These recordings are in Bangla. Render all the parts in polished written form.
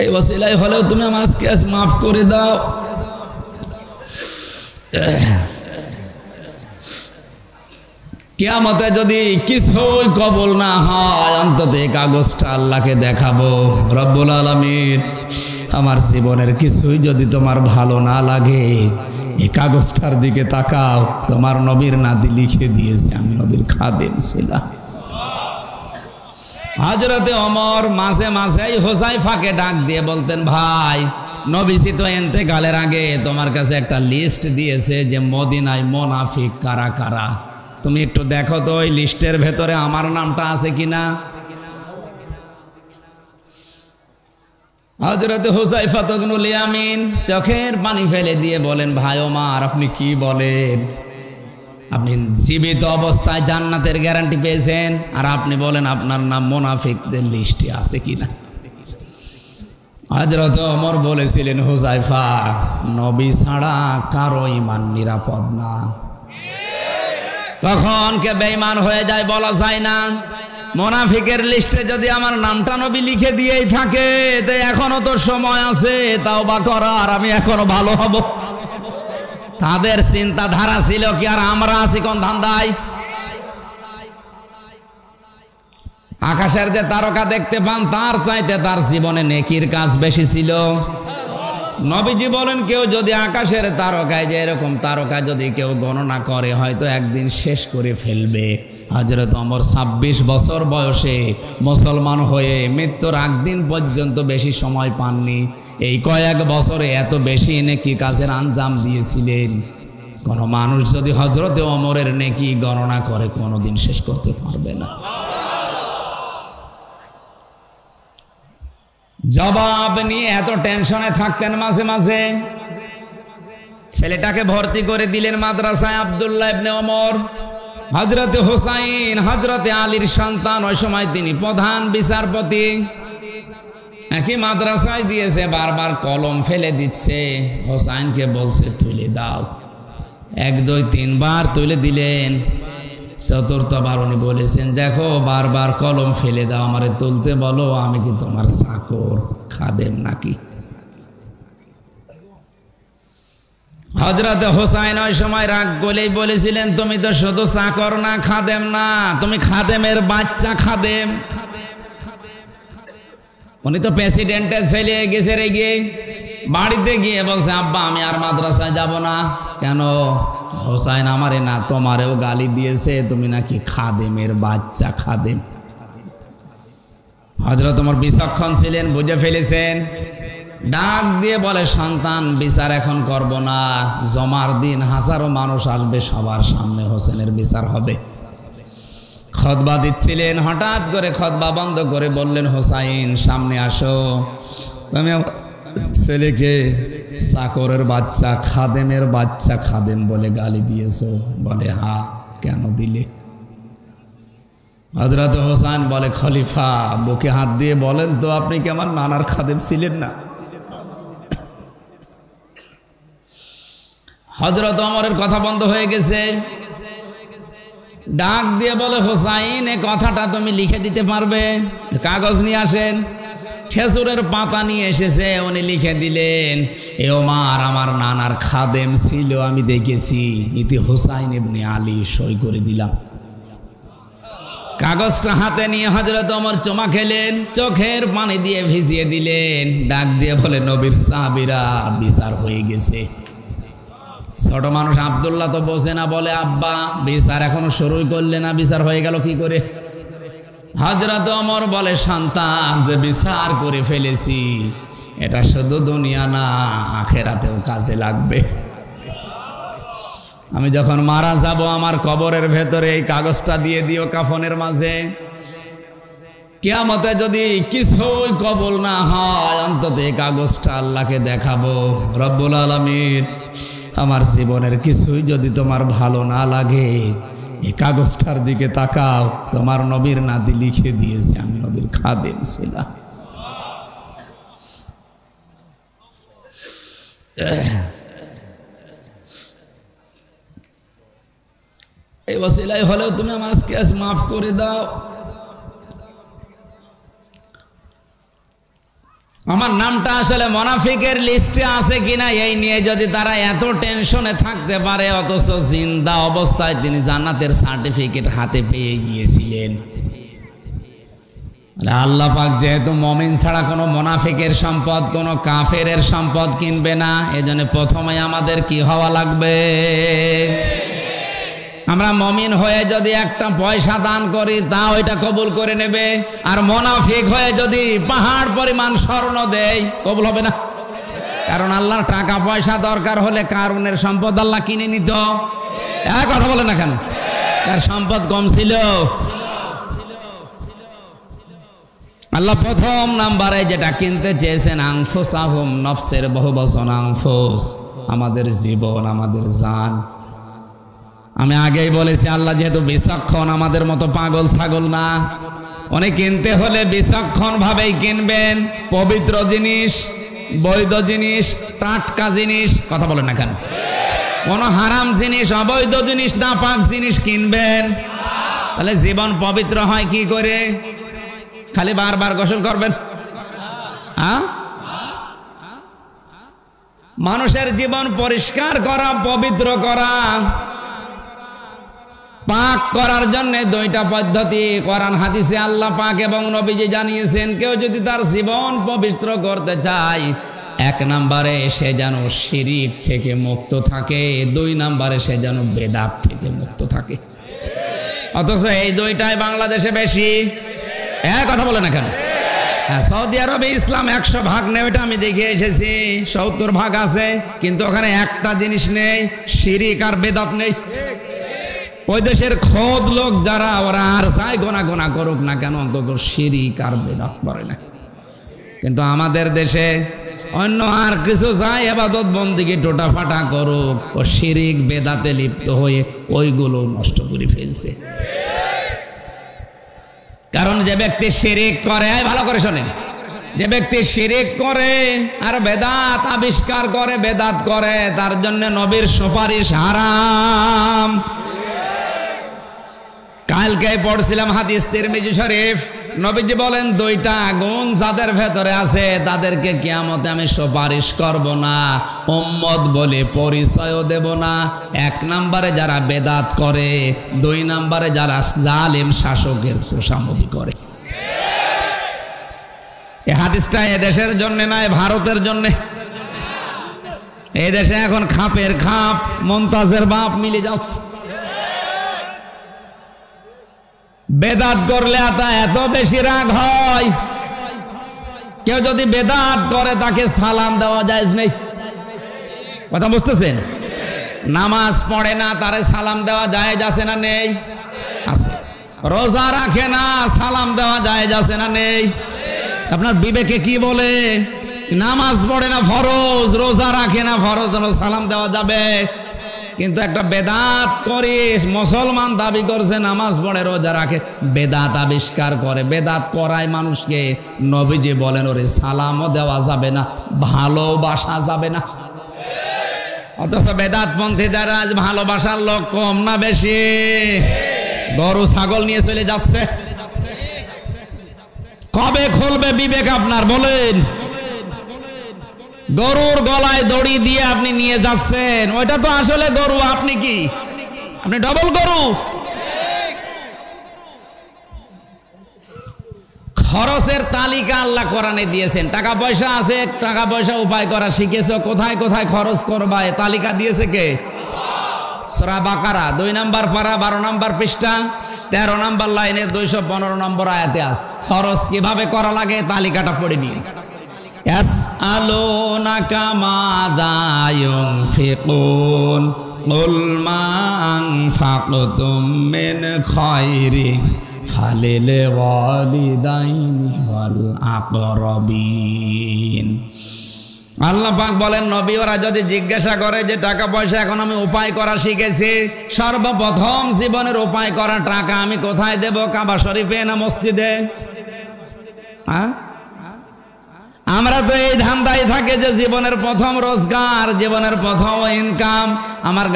এই ওসিলায় হলেও তুমি আমার কেস মাফ করে দাও। কিয়ামতে যদি কিছুই কবুল না হয়, অন্তত এই কাগজটা আল্লাহকে দেখাবো, রব্বুল আলামিন আমার জীবনের কিছুই যদি তোমার ভালো না লাগে, এই কাগজটার দিকে তাকাও, তোমার নবীর নাতি লিখে দিয়েছে আমি নবীর খাদেম ছিলাম। হযরতে ওমর মাঝে মাঝে হুযায়ফাকে ডাক দিয়ে বলতেন, ভাই নবীজি তো ইন্তেকালের আগে তোমার কাছে একটা লিস্ট দিয়েছে যে মদিনায় মুনাফিক কারা কারা, তুমি একটু দেখো তো ওই লিস্টের ভেতরে আমার নামটা আছে কিনা। হযরতে হুযায়ফা ইবনুল ইয়ামিন চোখের পানি ফেলে দিয়ে বলেন, ভাই ওমর আপনি কি বলেন? আপনি জীবিত অবস্থায় জান্নাতের গ্যারান্টি পেয়েছেন, আর আপনি বলেন আপনার নাম মুনাফিকদের লিস্টে আছে কিনা। হযরত ওমর বলেছিলেন, হুযায়ফা নবী ছাড়া কারো ঈমান নিরাপদ না, কখন কে বেঈমান হয়ে যায় বলা যায় না। মুনাফিকের লিস্টে যদি আমার নামটা নবী লিখে দিয়েই থাকে, তো এখনো তো সময় আছে তাওবা করার, আমি এখনো ভালো হব। তাদের চিন্তাধারা ছিল কি, আর আমরা আছি কোন ধান্দায়? আকাশের যে তারকা দেখতে পান, তার চাইতে তার জীবনে নেকির কাজ বেশি ছিল। নবীজি বলেন, কেউ যদি আকাশের তারকায়, যে এরকম তারকা যদি কেউ গণনা করে, হয়তো একদিন শেষ করে ফেলবে। হযরত ওমর 26 বছর বয়সে মুসলমান হয়ে মৃত্যুর আগদিন পর্যন্ত বেশি সময় পাননি। এই কয়েক বছরে এত বেশি নেকি কাজের আঞ্জাম দিয়েছিলেন। কোন মানুষ যদি হযরতে ওমরের নেকি গণনা করে, কোনোদিন শেষ করতে পারবে না। জবাব নিয়ে এত টেনশনে থাকতেন মাঝে মাঝে। ছেলেটাকে ভর্তি করে দিলেন মাদ্রাসায়, আব্দুল্লাহ ইবনে ওমর। হযরতে হুসাইন হযরতে আলীর সন্তান, ওই সময় তিনি প্রধান বিচারপতি। একই মাদ্রাসায় দিয়েছে, বারবার কলম ফেলে দিচ্ছে। হুসাইনকে বলছে তুলে দাও, 1 2 3 বার তুলে দিলেন। চতুর্থবার উনি বলেছেন, দেখো বারবার কলম ফেলে দাও, আমারে তুলতে বলো, আমি কি তোমার চাকর খাদেম নাকি? হযরতে হুসাইন ওই সময় রাগ বলেই বলেছিলেন, তুমি তো শুধু চাকর না, খাদেম না, তুমি খাদেমের বাচ্চা খাদেম। উনি তো প্রেসিডেন্টের ছেলে, গেছে রেগে বাড়িতে গিয়ে বলছে, আব্বা আমি আর মাদ্রাসায় যাব না। কেন? হুসাইন আমারে না তোমারেও গালি দিয়েছে, তুমি নাকি খাদেমের বাচ্চা খাদেম। হযরত ওমর বিচক্ষণ ছিলেন, বুঝে ফেলেছেন। ডাক দিয়ে বলে, সন্তান বিচার এখন করব না, জমার দিন হাজারো মানুষ আসবে, সবার সামনে হোসেনের বিচার হবে। খুতবা দিচ্ছিলেন, হঠাৎ করে খুতবা বন্ধ করে বললেন, হোসাইন সামনে আসো, তুমি ছেলেকে চাকরের বাচ্চা, খাদেমের বাচ্চা খাদেম বলে গালি দিয়েছো? বলে হ্যাঁ। কেন দিলে? হযরত হোসেন বলে, খলিফা বুকে হাত দিয়ে বলেন তো, আপনি কি আমার নানার খাদেম ছিলেন না? হযরত ওমরের কথা বন্ধ হয়ে গেছে। ডাক দিয়ে বলে, হোসাইন এই কথাটা তুমি লিখে দিতে পারবে? কাগজ নিয়ে আসেন। খেজুরের পাতা নিয়ে এসেছে, উনি লিখে দিলেন, এ ওমর আমার নানার খাদেম ছিল, আমি দেখেছি, ইতি হুসাইন ইবনে আলী, সই করে দিলাম। কাগজটা হাতে নিয়ে হযরত ওমর চুমা খেলেন, চোখের পানি দিয়ে ভিজিয়ে দিলেন। ডাক দিয়ে বলে, নবীর সাহাবীরা বিচার হয়ে গেছে। ছোট মানুষ আব্দুল্লাহ তো বোঝে না, বলে, আব্বা বিচার এখনো শুরুই করলে না, বিচার হয়ে গেল কি করে? হযরত ওমর বলে, সন্তান যে বিচার করে ফেলেছি, এটা শুধু দুনিয়া না, আখিরাতেও কাজে লাগবে। আমি যখন মারা যাব, আমার কবরের ভেতরে এই কাগজটা দিয়ে দিও কাফনের মাঝে। কিয়ামতে যদি কিছুই কবুল না হয়, অন্তত এই কাগজটা আল্লাহকে দেখাবো, রব্বুল আলামিন আমার জীবনের কিছুই যদি তোমার ভালো না লাগে, এই কাগজটার দিকে তাকাও, তোমার নবীর নাতি লিখে দিয়েছে আমি নবীর খাদেম ছিলাম। এই ওসিলায় হলেও তুমি আমার কেস মাফ করে দাও। আমার নামটা আসলে মুনাফিকের লিস্টে আছে কিনা এই নিয়ে যদি তারা এত টেনশনে থাকতে পারে, অথচ জিন্দা অবস্থায় তিনি জান্নাতের সার্টিফিকেট হাতে পেয়ে গিয়েছিলেন। আল্লাহ পাক যেহেতু মুমিন ছাড়া কোনো মুনাফিকের সম্পদ, কোনো কাফেরের সম্পদ কিনবে না, এজন্য প্রথমে আমাদের কি হওয়া লাগবে? আমরা মুমিন হয়ে যদি একটা পয়সা দান করি তা ওইটা কবুল করে নেবে, আর মুনাফিক হয়ে যদি পাহাড় পরিমাণ স্বর্ণ দেয় কবুল হবে না। কারণ আল্লাহর টাকা পয়সা দরকার হলে কারুনের সম্পদ আল্লাহ কিনে নিত। কথা বলে না কেন? তার সম্পদ কম ছিল। আল্লাহ প্রথম নাম্বারে যেটা কিনতে চেয়েছেন আনফুসাহুম, নফসের বহু বচন আনফুস, আমাদের জীবন, আমাদের জান। আমি আগেই বলেছি আল্লাহ যেহেতু বিচক্ষণ, আমাদের মতো পাগল ছাগল না। উনি কিনতে হলে বিচক্ষণ ভাবেই কিনবেন। পবিত্র জিনিস, বৈধ জিনিস, টাটকা জিনিস, কথা বলেন না কেন? কোন হারাম জিনিস, অবৈধ জিনিস, নাপাক জিনিস কিনবেন। তাহলে জীবন পবিত্র হয় কি করে? খালি বারবার গোসল করবেন? মানুষের জীবন পরিষ্কার করা, পবিত্র করা, পাক করার জন্য দুইটা পদ্ধতি কোরআন হাদিসে আল্লাহ পাক এবং নবীজি জানিয়েছেন। কেউ যদি তার জীবন পবিত্র করতে চায়, এক নম্বরে সে যেন শিরিক থেকে মুক্ত থাকে, দুই নম্বরে সে যেন বেদাত থেকে মুক্ত থাকে। অথচ এই দুইটাই বাংলাদেশে বেশি। কথা বলে না কেন? সৌদি আরবে ইসলাম 100 ভাগ নেই, ওইটা আমি দেখে এসেছি। 70 ভাগ আছে, কিন্তু ওখানে একটা জিনিস নেই, শিরিক আর বেদাত নেই। ওই দেশের খোদ লোক যারা, ওরা আর চাই গোনা গোনা করুক না কেন, অন্তত শিরিক আর বেদাত করে না। কিন্তু আমাদের দেশে অন্য আর কিছু চাই, ইবাদত বন্দেগী টোটা ফাটা করুক, ও শিরিক বেদাতে লিপ্ত হয়ে ওইগুলো নষ্ট করে ফেলছে। কারণ যে ব্যক্তি শিরিক করে, ভালো করে শোনেন, যে ব্যক্তি শিরিক করে আর বেদাত আবিষ্কার করে, বেদাত করে, তার জন্য নবীর সুপারিশ হারাম। কালকে পড়ছিলাম হাদিস তিরমিজি শরীফ, নবীজি বলেন দুইটা গুণ যাদের ভেতরে আছে তাদেরকে কিয়ামতে আমি সুপারিশ করব না, উম্মত বলে পরিচয়ও দেব না। এক নম্বরে যারা বেদাত করে, দুই নম্বরে যারা জালেম শাসকের তোষামোদি করে। এই হাদিসটা এদেশের জন্য নয়, ভারতের জন্য। এই দেশে এখন খাপের খাপ, মমতাজের বাপ মিলে যাচ্ছে। বেদাত করলে এত বেশি রাগ হয়। কেউ যদি বেদাত করে তাকে সালাম দেওয়া জায়েজ নেই। কথা বুঝতেছেন? নামাজ পড়ে না, তারে সালাম দেওয়া জায়েজ আছে না নেই? আছে। রোজা রাখে না, সালাম দেওয়া জায়েজ আছে না নেই? আপনার বিবেকে কি বলে? নামাজ পড়ে না ফরজ, রোজা রাখে না ফরজ, সালাম দেওয়া যাবে? কিন্তু একটা বেদাত করে মুসলমান দাবি করছে, নামাজ পড়ে, রোজা রাখে, বেদাত আবিষ্কার করে, বেদাত করায় মানুষকে। নবীজি বলেন ওরে সালামও দেওয়া যাবে না, ভালোবাসা যাবে না। অথচ বেদাতপন্থী যারা, আজ ভালোবাসার লোক কম না বেশি? গরু ছাগল নিয়ে চলে যাচ্ছে। কবে খুলবে বিবেক আপনার বলেন? গরুর গলায় দড়ি দিয়ে আপনি নিয়ে যাচ্ছেন, ওইটা তো আসলে গরু, আপনি কি? আপনি ডবল গরু। খরচের তালিকা আল্লাহ কোরআনে দিয়েছেন। টাকা পয়সা আছে, টাকা পয়সা উপায় করা শিখেছো, কোথায় কোথায় খরচ করবা এ তালিকা দিয়েছে কে? সূরা বাকারা 2 নম্বর পারা 12 নম্বর পৃষ্ঠা 13 নম্বর লাইনে 215 নম্বর আয়াতে আছে। খরচ কিভাবে করা লাগে তালিকাটা পড়ে নিন। ইয়াসআলুনাকা মাযা ইউনফিকুন কুল মা আনফাকতুম মিন খায়রিন ফালিল ওয়ালিদাইনি ওয়াল আকরাবিন। আল্লাহ পাক বলেন, নবী ওরা যদি জিজ্ঞাসা করে যে টাকা পয়সা এখন আমি উপায় করা শিখেছি, সর্বপ্রথম জীবনের উপায় করা টাকা আমি কোথায় দেব? কাবা শরীফে না মসজিদে? আমরা তো এই ধান্দাই থাকে যে জীবনের প্রথম রোজগার, জীবনের প্রথম ইনকাম, আমার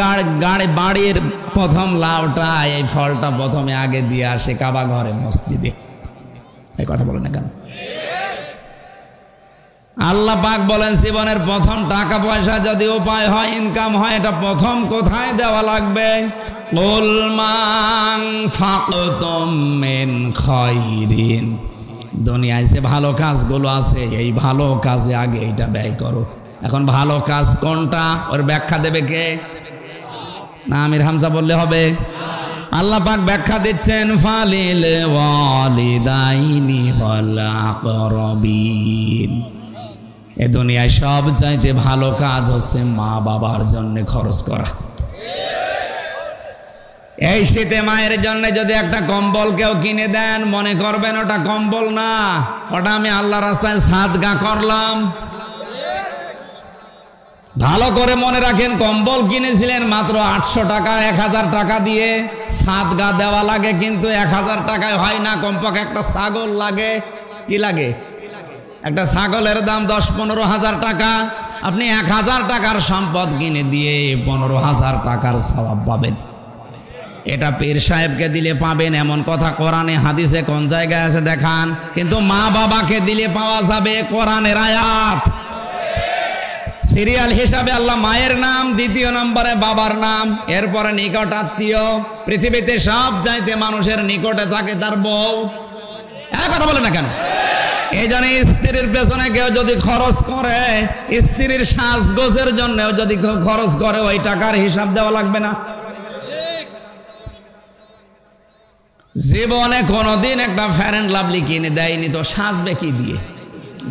বাড়ির প্রথম লাউটা, এই ফলটা প্রথমে আগে দিয়ে আসে কাবা ঘরে, মসজিদে। এই কথা বলে না কেন? আল্লাহ পাক বলেন জীবনের প্রথম টাকা পয়সা যদি উপায় হয়, ইনকাম হয়, এটা প্রথম কোথায় দেওয়া লাগবে? কুল মান ফাকতুম মিন খায়রিন, দুনিয়ায় যে ভালো কাজগুলো আছে এই ভালো কাজে আগে এটা ব্যয় করো। এখন ভালো কাজ কোনটা, ওর ব্যাখ্যা দেবে কে? না আমির হামজা বললে হবে? আল্লাহ পাক ব্যাখ্যা দিচ্ছেন, ফালিল ওয়ালিদাইনি ওয়াল আকরাবিন, এ দুনিয়ায় সব চাইতে ভালো কাজ হচ্ছে মা বাবার জন্য খরচ করা। এই শীতে মায়ের জন্য যদি একটা কম্বল কেউ কিনে দেন, মনে করবেন ওটা কম্বল না, ওটা আমি আল্লাহ রাস্তায় সাদকা করলাম। ভালো করে মনে রাখেন, কম্বল কিনেছিলেন মাত্র 800 টাকা, 1000 টাকা দিয়ে সাদকা দেওয়া লাগে, কিন্তু 1000 টাকায় হয় না, কমপক্ষে একটা ছাগল লাগে। কি লাগে? একটা ছাগলের দাম 10-15 হাজার টাকা। আপনি 1000 টাকার সম্পদ কিনে দিয়ে 15,000 টাকার সওয়াব পাবেন। এটা পীর সাহেবকে দিলে পাবেন এমন কথা কোরআনে হাদিসে কোন জায়গায় আছে দেখান। কিন্তু মা বাবাকে দিলে পাওয়া যাবে, কোরআনের আয়াত। সিরিয়াল হিসাবে আল্লাহ মায়ের নাম, দ্বিতীয় নম্বরে বাবার নাম, এরপরে নিকট আত্মীয়। পৃথিবীতে সব চাইতে মানুষের নিকটে থাকে তার বউ। কথা বলে না কেন? এই জন্য স্ত্রীর পেছনে কেউ যদি খরচ করে, স্ত্রীর সাজগোজের জন্য যদি খরচ করে, ওই টাকার হিসাব দেওয়া লাগবে না। জীবনে কোনোদিন একটা ফেয়ার এন্ড লাভলি কিনে দেয়নি, তো সাজবে কি দিয়ে?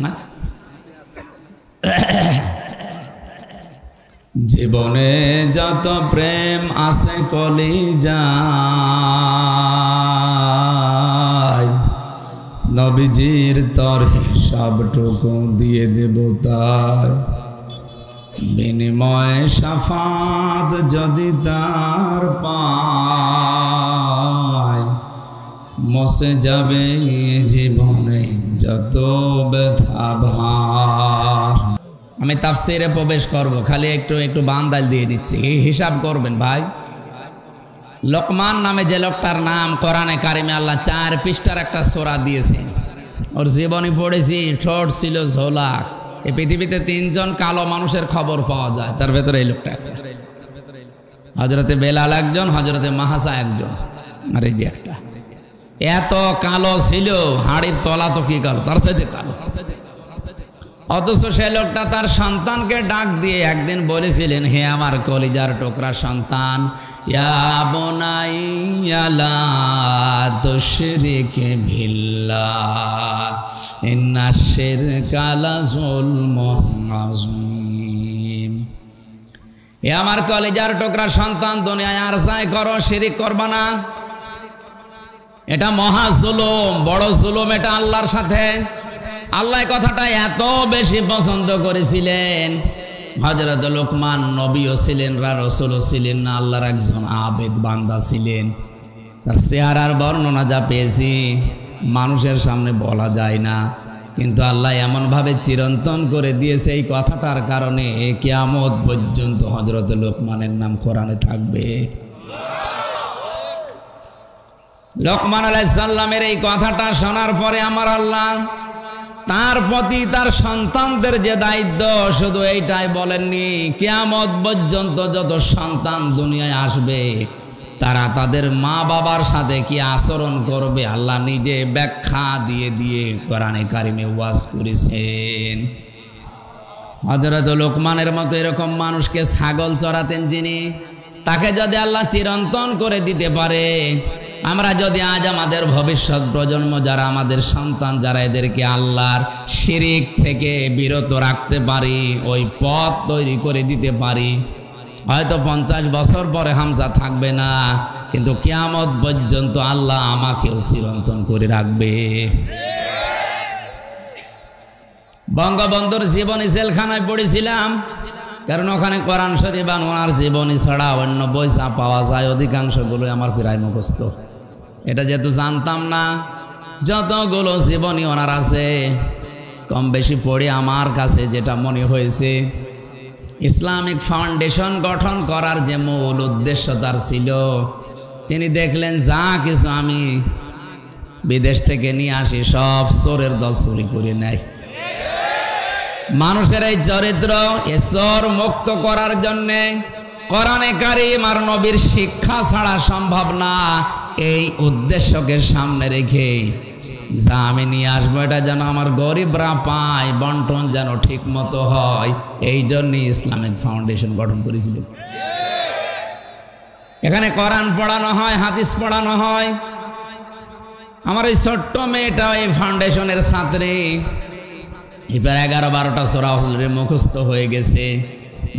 না, জীবনে যত প্রেম আছে কলিজায়, নবীজির তর সবটুকু দিয়ে দেব তাই, বিনিময়ে শাফাত যদি তার পায়, মসে যাবে জীবনে যত ব্যথা ভার। আমি তাফসীরে প্রবেশ করব, খালি একটু বান্দাল দিয়ে দিচ্ছি, হিসাব করবেন ভাই। লোকমান নামে যে লোকটার নাম, কোরআনে কারিমে আল্লাহ 4 পৃষ্ঠার একটা সূরা দিয়েছেন। ওর জীবনী পড়েছি, ঠোঁট ছিল ঝোলা। এই পৃথিবীতে 3 জন কালো মানুষের খবর পাওয়া যায়, তার ভেতরে এই লোকটা একটা। হযরতে বেলাল একজন, হযরতে মাহাসা একজন, আর এই যে একটা। এত কালো ছিল, হাড়ির তলা তো কি কালো, তার চাইতে কালো। অথচ সে লোকটা তার সন্তানকে ডাক দিয়ে একদিন বলেছিলেন, হে আমার কলিজার টুকরা সন্তান, ইয়া বুনাইয়া লা তুশরিক বিল্লাহ ইন্নাশ শিরকা লাযুলমুন আযীম। হে আমার কলিজার টুকরা সন্তান, দুনিয়ায় আর যাই করো, শিরিক করবা না। এটা মহা জুলুম, বড় জুলুম এটা আল্লাহর সাথে। আল্লাহ কথাটা এত বেশি পছন্দ করেছিলেন, হযরত লোকমান নবীও ছিলেন, রাসূলও ছিলেন না, আল্লাহর একজন আবেদ বান্দা ছিলেন। তার চেহারার বর্ণনা যা পেয়েছি মানুষের সামনে বলা যায় না, কিন্তু আল্লাহ এমনভাবে চিরন্তন করে দিয়েছে এই কথাটার কারণে কিয়ামত পর্যন্ত হযরত লোকমানের নাম কোরআনে থাকবে। লোকমান আলাইহিস সালামের এই কথাটা শোনার পরে আমার আল্লাহ তার প্রতি তার সন্তানদের যে দায়িত্ব, শুধু এইটাই বলেননি, কিয়ামত পর্যন্ত যত সন্তান দুনিয়ায় আসবে তারা তাদের মা বাবার সাথে কি আচরণ করবে আল্লাহ নিজে ব্যাখ্যা দিয়ে দিয়ে কোরআনে কারিমে ওয়াজ করেছেন। হযরত লোকমানের মতো এরকম মানুষকে ছাগল চড়াতেন যিনি, তাকে যদি আল্লাহ চিরন্তন করে দিতে পারে, আমরা যদি আজ আমাদের ভবিষ্যৎ প্রজন্ম যারা, আমাদের সন্তান যারা, এদেরকে আল্লাহর শিরিক থেকে বিরত রাখতে পারি, ওই পথ তৈরি করে দিতে পারি, হয়তো 50 বছর পরে হামজা থাকবে না, কিন্তু কিয়ামত পর্যন্ত আল্লাহ আমাকেও চিরন্তন করে রাখবে। বঙ্গবন্ধুর জীবনী জেলখানায় পড়েছিলাম, কারণ ওখানে কোরআন শরীফ আর ওনার জীবনী ছাড়া অন্য বই যা পাওয়া যায় অধিকাংশগুলো আমার প্রায় মুখস্থ। এটা যেহেতু জানতাম না, যতগুলো জীবনী ওনার আছে কম বেশি পড়ে আমার কাছে যেটা মনে হয়েছে, ইসলামিক ফাউন্ডেশন গঠন করার যে মূল উদ্দেশ্য তার ছিল, তিনি দেখলেন যা কিছু আমি বিদেশ থেকে নিয়ে আসি সব চোরের দল চুরি করে নেয়। মানুষের এই চরিত্র ঈশ্বর মুক্ত করার জন্য কোরআনে কারীম আর নবীর শিক্ষা ছাড়া সম্ভব না। এই উদ্দেশ্যকে সামনে রেখে যা আমি নিয়ে আসবো এটা যেন আমার গরিবরা পায়, বন্টন যেন ঠিক মতো হয়, এই জন্যই ইসলামিক ফাউন্ডেশন গঠন করেছিল। এখানে কোরআন পড়ানো হয়, হাদিস পড়ানো হয়। আমার এই ছোট্ট মেয়েটা এই ফাউন্ডেশনের ছাত্রী, এবার 11-12টা সূরা মুখস্থ হয়ে গেছে।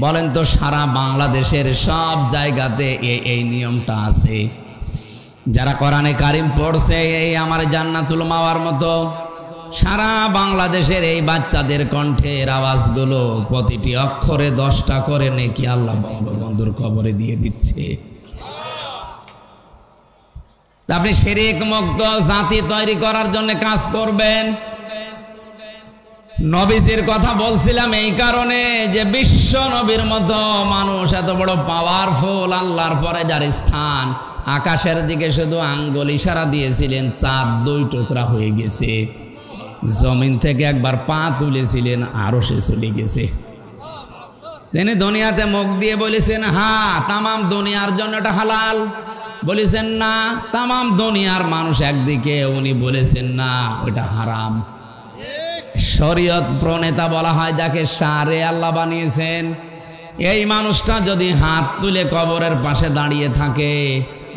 বলেন তো সারা বাংলাদেশের সব জায়গাতে এই নিয়মটা আছে। যারা কোরআনে কারীম পড়ছে এই আমার জান্নাতুল মাওয়ার মতো সারা বাংলাদেশের এই বাচ্চাদের কণ্ঠের আওয়াজগুলো প্রতিটি অক্ষরে 10টা করে নেকি আল্লাহ বঙ্গবন্ধুর কবরে দিয়ে দিচ্ছে। আপনি শিরক মুক্ত জাতি তৈরি করার জন্য কাজ করবেন। নবীজির কথা বলছিলাম এই কারণে যে বিশ্ব নবীর মতো মানুষ এত বড় পাওয়ারফুল, আল্লাহর পরে যার স্থান, আকাশের দিকে শুধু আঙ্গুল ইশারা দিয়েছিলেন, চাঁদ 2 টুকরা হয়ে গেছে। জমিন থেকে একবার পা তুলেছিলেন, আরো সে চলে গেছে। তিনি দুনিয়াতে মুখ দিয়ে বলেছেন হ্যাঁ তামাম দুনিয়ার জন্য এটা হালাল, বলেছেন না তামাম দুনিয়ার মানুষ একদিকে, উনি বলেছেন না ওটা হারাম। শরীয়ত প্রণেতা বলা হয় যাকে শারে আল্লাহ বানিয়েছেন। এই মানুষটা যদি হাত তুলে কবরের পাশে দাঁড়িয়ে থাকে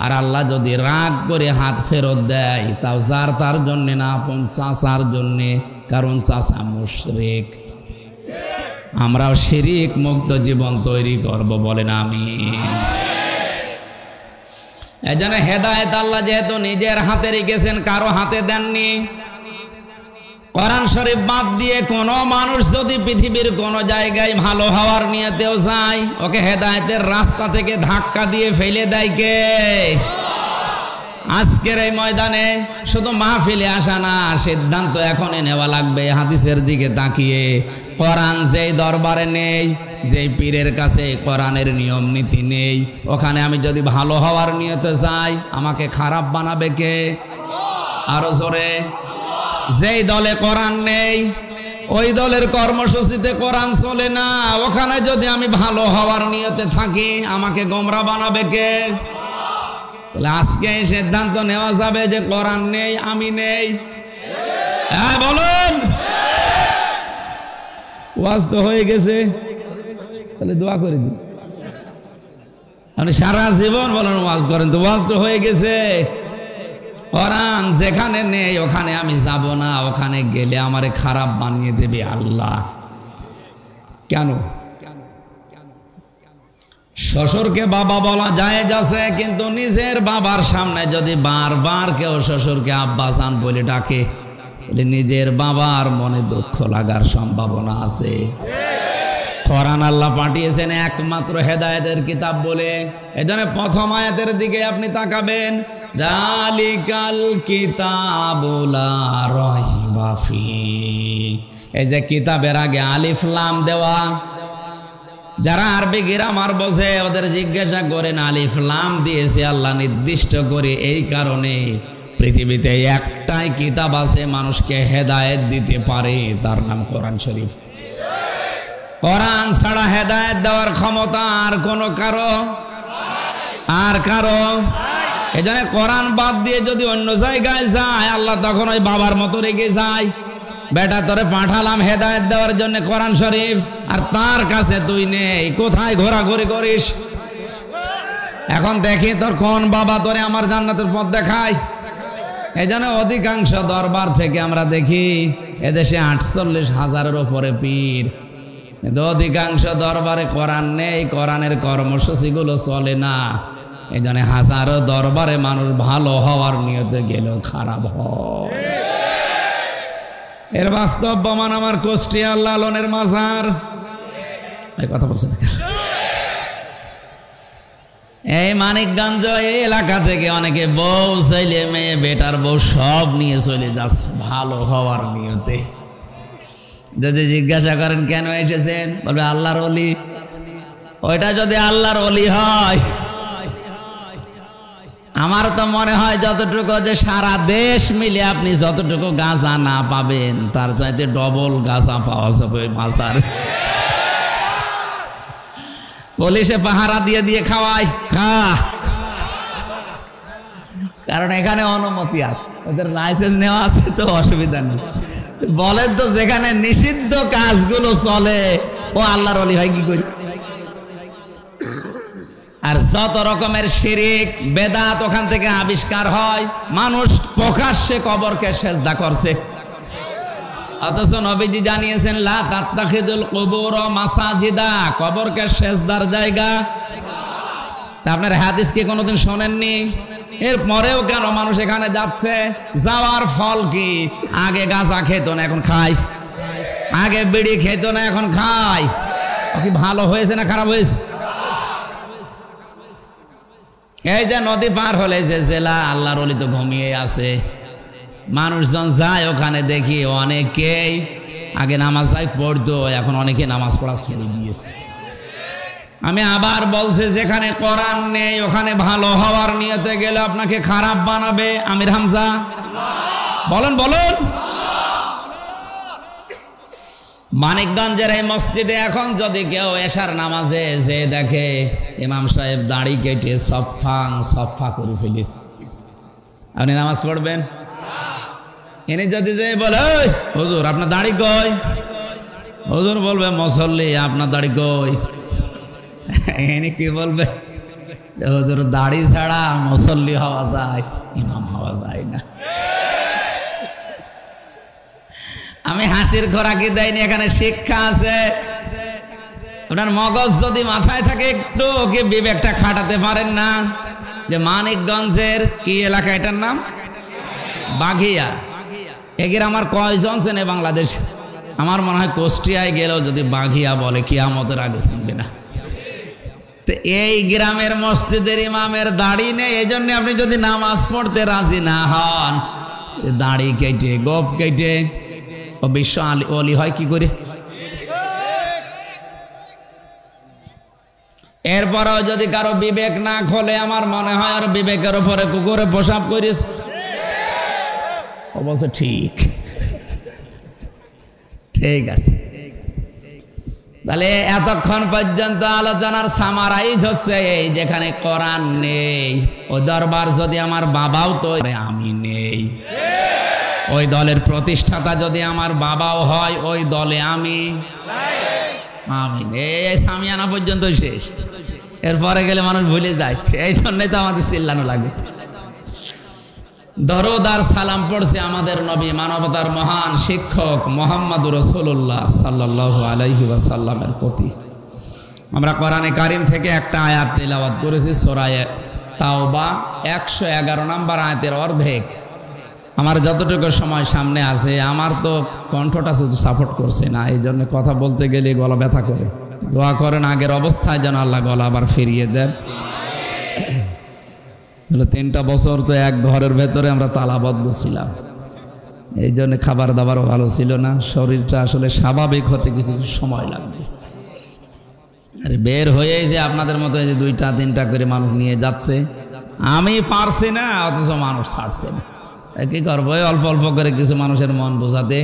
আর আল্লাহ যদি রাগ করে হাত ফেরত দেয়, তাও যার তার জন্যে না, আপন চাচার জন্যে, কারণ চাচা মুশরিক। আমরাও শিরিক মুক্ত জীবন তৈরি করব, বলেন আমিন। এজন্য হেদায়েত আল্লাহ যেহেতু নিজের হাতে রেখেছেন, কারো হাতে দেননি। কোরআন শরীফ বাদ দিয়ে কোনো মানুষ যদি পৃথিবীর কোনো জায়গায় ভালো হওয়ার নিয়তেও যায়, ওকে হেদায়েতের রাস্তা থেকে ধাক্কা দিয়ে ফেলে দেয় কে? আজকের এই ময়দানে শুধু মাহফিলে আসা না, সিদ্ধান্ত এখনই নেওয়া লাগবে হাদিসের দিকে তাকিয়ে। কোরআন যেই দরবারে নেই, যেই পীরের কাছে কোরআনের নিয়ম নীতি নেই, ওখানে আমি যদি ভালো হওয়ার নিয়তে যাই, আমাকে খারাপ বানাবে কে? আরো জোরে। যেই দলে কোরআন নেই, ওই দলের কর্মসূচিতে কোরআন চলে না, ওখানে যদি আমি ভালো হওয়ার নিয়তে থাকি, আমাকে গোমরা বানাবে কে? আজকে এই সিদ্ধান্ত নেওয়া যাবে যে কোরআন নেই, আমি নেই। হ্যাঁ বলুন। ওয়াজ তো হয়ে গেছে, তাহলে দোয়া করে দিন। আপনি সারা জীবন বলেন ওয়াজ করেন, তো ওয়াজ তো হয়ে গেছে। কোরআন যেখানে নেই ওখানে আমি যাব না, ওখানে গেলে আমারে খারাপ বানিয়ে দেবে আল্লাহ। কেন? শ্বশুরকে বাবা বলা জায়েজ আছে, কিন্তু নিজের বাবার সামনে যদি বারবার কেউ শ্বশুরকে আব্বাজান বলে ডাকে, নিজের বাবার মনে দুঃখ লাগার সম্ভাবনা আছে। কোরআন আল্লাহ পাঠিয়েছেন একমাত্র হেদায়েতের কিতাব বলে। এজন্য প্রথম আয়াতের দিকে আপনি তাকাবেন, যালিকাল কিতাবু লা রাইবা ফিহি। এই যে কিতাবের আগে আলিফ লাম দেওয়া, যারা আরবি গ্রামার বোঝে ওদের জিজ্ঞাসা করেন আলিফ লাম দিয়েছে আল্লাহ নির্দিষ্ট করে এই কারণে, পৃথিবীতে একটাই কিতাব আছে মানুষকে হেদায়েত দিতে পারে, তার নাম কোরআন শরীফ। কোরআন ছাড়া হেদায়েত দেওয়ার ক্ষমতা আর কোনো কারো। এজন্য কোরআন বাদ দিয়ে যদি অন্য জায়গায় যায়, আল্লাহ তখন ওই বাবার মতো রেখে যায়, বেটা তোরে পাঠালাম হেদায়েত দেওয়ার জন্য কোরআন শরীফ, আর তার কাছে তুই নেই, কোথায় ঘোরাঘুরি করিস? এখন দেখি তোর কোন বাবা তোরে আমার জান্নাতের পথ দেখায়। এই জন্য অধিকাংশ দরবার থেকে আমরা দেখি এদেশে 48,000-এর উপরে পীর, কিন্তু অধিকাংশ দরবারে কোরআন নেই, কোরআনের কর্মসূচিগুলো চলে না। এই জন্য হাজারো দরবারে মানুষ ভালো হওয়ার নিয়তে গেলেও খারাপ হয়। এর বাস্তব প্রমাণ আমার কুষ্টিয়া লালনের মাজার। এই কথা বলছেন এই মানিকগঞ্জ এই এলাকা থেকে অনেকে বউ ছেলে মেয়ে বেটার বউ সব নিয়ে চলে যাচ্ছে ভালো হওয়ার নিয়তে। যদি জিজ্ঞাসা করেন কেন এসেছেন, বলবে আল্লাহর ওলি। ওইটা যদি আল্লাহর ওলি হয়, আমার তো মনে হয় যতটুকু যে সারা দেশ মিলে আপনি যতটুকু গাঁজা না পাবেন তার চাইতে ডবল গাঁজা পাওয়া যাবে ওই মাজার। পুলিশে পাহারা দিয়ে দিয়ে খাওয়ায়, খা, কারণ এখানে অনুমতি আছে, ওদের লাইসেন্স নেওয়া আছে, তো অসুবিধা নেই। বলেন তো যেখানে নিষিদ্ধ কাজগুলো চলে ও আল্লাহর ওলি হয় কি করি? আর যত রকমের শিরিক বেদাত ওখান থেকে আবিষ্কার হয়। মানুষ প্রকাশ্যে কবরকে সেজদা করছে, অথচ নবীজি জানিয়েছেন লা তাত্তাখিদুল কুবুর মাসাজিদা, কবরকে সেজদার জায়গা। তা আপনার হাদিস কি কোনোদিন শোনেননি? এরপরেও কেন মানুষ এখানে যাচ্ছে? যাওয়ার ফল কি? আগে গাঁজা খেত না এখন খায়, আগে বিড়ি খেত না এখন খায়। কি ভালো হয়েছে না খারাপ হয়েছে? এই যে নদী পার হলে যে জেলা, আল্লাহর ওলি তো ঘুমিয়ে আছে। মানুষজন যায় ওখানে, দেখি অনেকেই আগে নামাজ পড়তো, এখন অনেকে নামাজ পড়া ছেড়ে দিয়েছে। আমি আবার বলছি, যেখানে কোরআন নেই ওখানে ভালো হওয়ার নিয়তে গেলে আপনাকে খারাপ বানাবে। আমির হামজা বলেন বলেন। মানিকগঞ্জের এই মসজিদে এখন যদি কেউ এশার নামাজে যে দেখে ইমাম সাহেব দাড়ি কেটে সফা করে ফেলিস, আপনি নামাজ পড়বেন? ইনি যদি যে বলে হুজুর আপনার দাড়ি কই, হুজুর বলবে মুসল্লি আপনার দাড়ি কই। ইনি কি বলবে? হুজুর দাড়ি ছাড়া মুসল্লি হওয়া যায়, ইমাম হওয়া যায় না। আমি হাসির খোরাকি দেয়নি, এখানে শিক্ষা আছে। আপনার মগজ যদি মাথায় থাকে একটু, কি বিবেকটা খাটাতে পারেন না? যে মানিকগঞ্জের কি এলাকা, এটার নাম বাঘিয়া। এগের আমার কয়জন চেনে বাংলাদেশ? আমার মনে হয় কুষ্টিয়ায় গেলেও যদি বাঘিয়া বলে কিয়ামতের আগে চিনবে না। তো এই গ্রামের মসজিদের ইমামের দাড়ি নেই, এই জন্য আপনি যদি নামাজ পড়তে রাজি না হন, যে দাড়ি কেটে গোপ কেটে ও বিশ্ব অলি হয় কি করে? এরপরেও যদি কারো বিবেক না খোলে, আমার মনে হয় আর বিবেকের উপরে কুকুরে প্রসাব করিস। ও বলছে ঠিক, ঠিক আছে। তাহলে এতক্ষণ পর্যন্ত আলোচনার সামারাইজ হচ্ছে এই, যেখানে কোরআন নেই ও দরবার যদি আমার বাবাও, তো আমি নেই। ওই দলের প্রতিষ্ঠাতা যদি আমার বাবাও হয়, ওই দলে আমি এই সামিয়ানা পর্যন্ত শেষ। এরপরে গেলে মানুষ ভুলে যায়, এই জন্যই তো আমাদের চিল্লানো লাগে। দরুদ আর সালাম পড়ছে আমাদের নবী, মানবতার মহান শিক্ষক মুহাম্মদুর রাসূলুল্লাহ সাল্লাল্লাহু আলাইহি ওয়াসাল্লামের প্রতি। আমরা কোরআনে কারীম থেকে একটা আয়াত তেলাওয়াত করেছি, সূরা তাওবা 111 নম্বর আয়াতের অর্ধেক। আমার যতটুকু সময় সামনে আছে, আমার তো কণ্ঠটা শুধু সাপোর্ট করছে না, এই জন্য কথা বলতে গেলে গলা ব্যথা করে। দোয়া করেন আগের অবস্থায় যেন আল্লাহ গলা আবার ফিরিয়ে দেন। 3টা বছর তো এক ঘরের ভেতরে আমরা তালাবদ্ধ ছিলাম, এই জন্য খাবার দাবারও ভালো ছিল না। শরীরটা আসলে স্বাভাবিক হতে কিছু সময় লাগবে। আরে বের হয়ে যে আপনাদের মতো যে 2টা 3টা করে মানুষ নিয়ে যাচ্ছে, আমি পারছি না, অথচ মানুষ ছাড়ছে না। কি করবো? অল্প অল্প করে কিছু মানুষের মন বোঝাতে।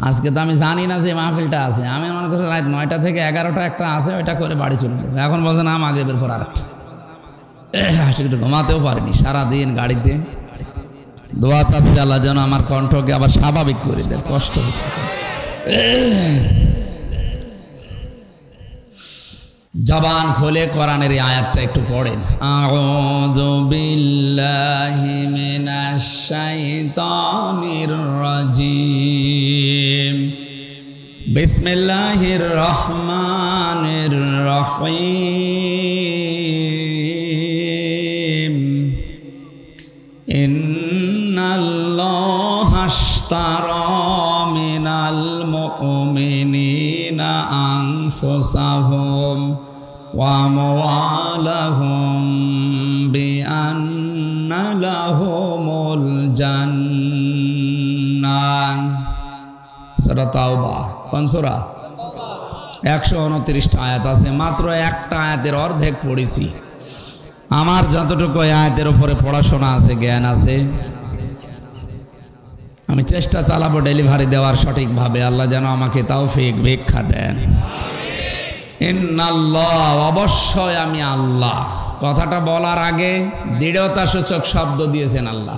আজকে তো আমি জানি না যে মাহফিলটা আছে, আমি মনে করছি রাত 9টা থেকে 11টা একটা আছে, ওইটা করে বাড়ি চলে যাবো। এখন বলছে না, মাগরিবের পর আরেকটা। একটু ঘুমাতেও পারিনি সারাদিন গাড়িতে। দোয়া চাচ্ছে আল্লাহ যেন আমার কণ্ঠকে আবার স্বাভাবিক করে দেয়, কষ্ট হচ্ছে। জবান খুলে কোরআনের এই আয়াতটা একটু পড়েন। আউযু বিল্লাহি মিনাশ শাইতানির রাজিম, বিসমিল্লাহির রহমানির রহিম। ইন্নাল্লাহা আশতারা মিনাল মুমিনিনা আনফুসাহুম ওয়া আমওয়ালাহুম বিআন্না লাহুমুল জান্নাহ। সূরা তাওবা কোন সূরা? 129টা আয়াত আছে, মাত্র একটা আয়াতের অর্ধেক পড়েছি। আমার যতটুকু আয়াতের উপরে পড়াশোনা আছে, জ্ঞান আছে, আমি চেষ্টা চালাবো ডেলিভারি দেওয়ার সঠিকভাবে। আল্লাহ যেন আমাকে তৌফিক ভিক্ষা দেন। ইন্নাল্লাহ, অবশ্যই আমি আল্লাহ কথাটা বলার আগে দৃঢ়তা সূচক শব্দ দিয়েছেন আল্লাহ।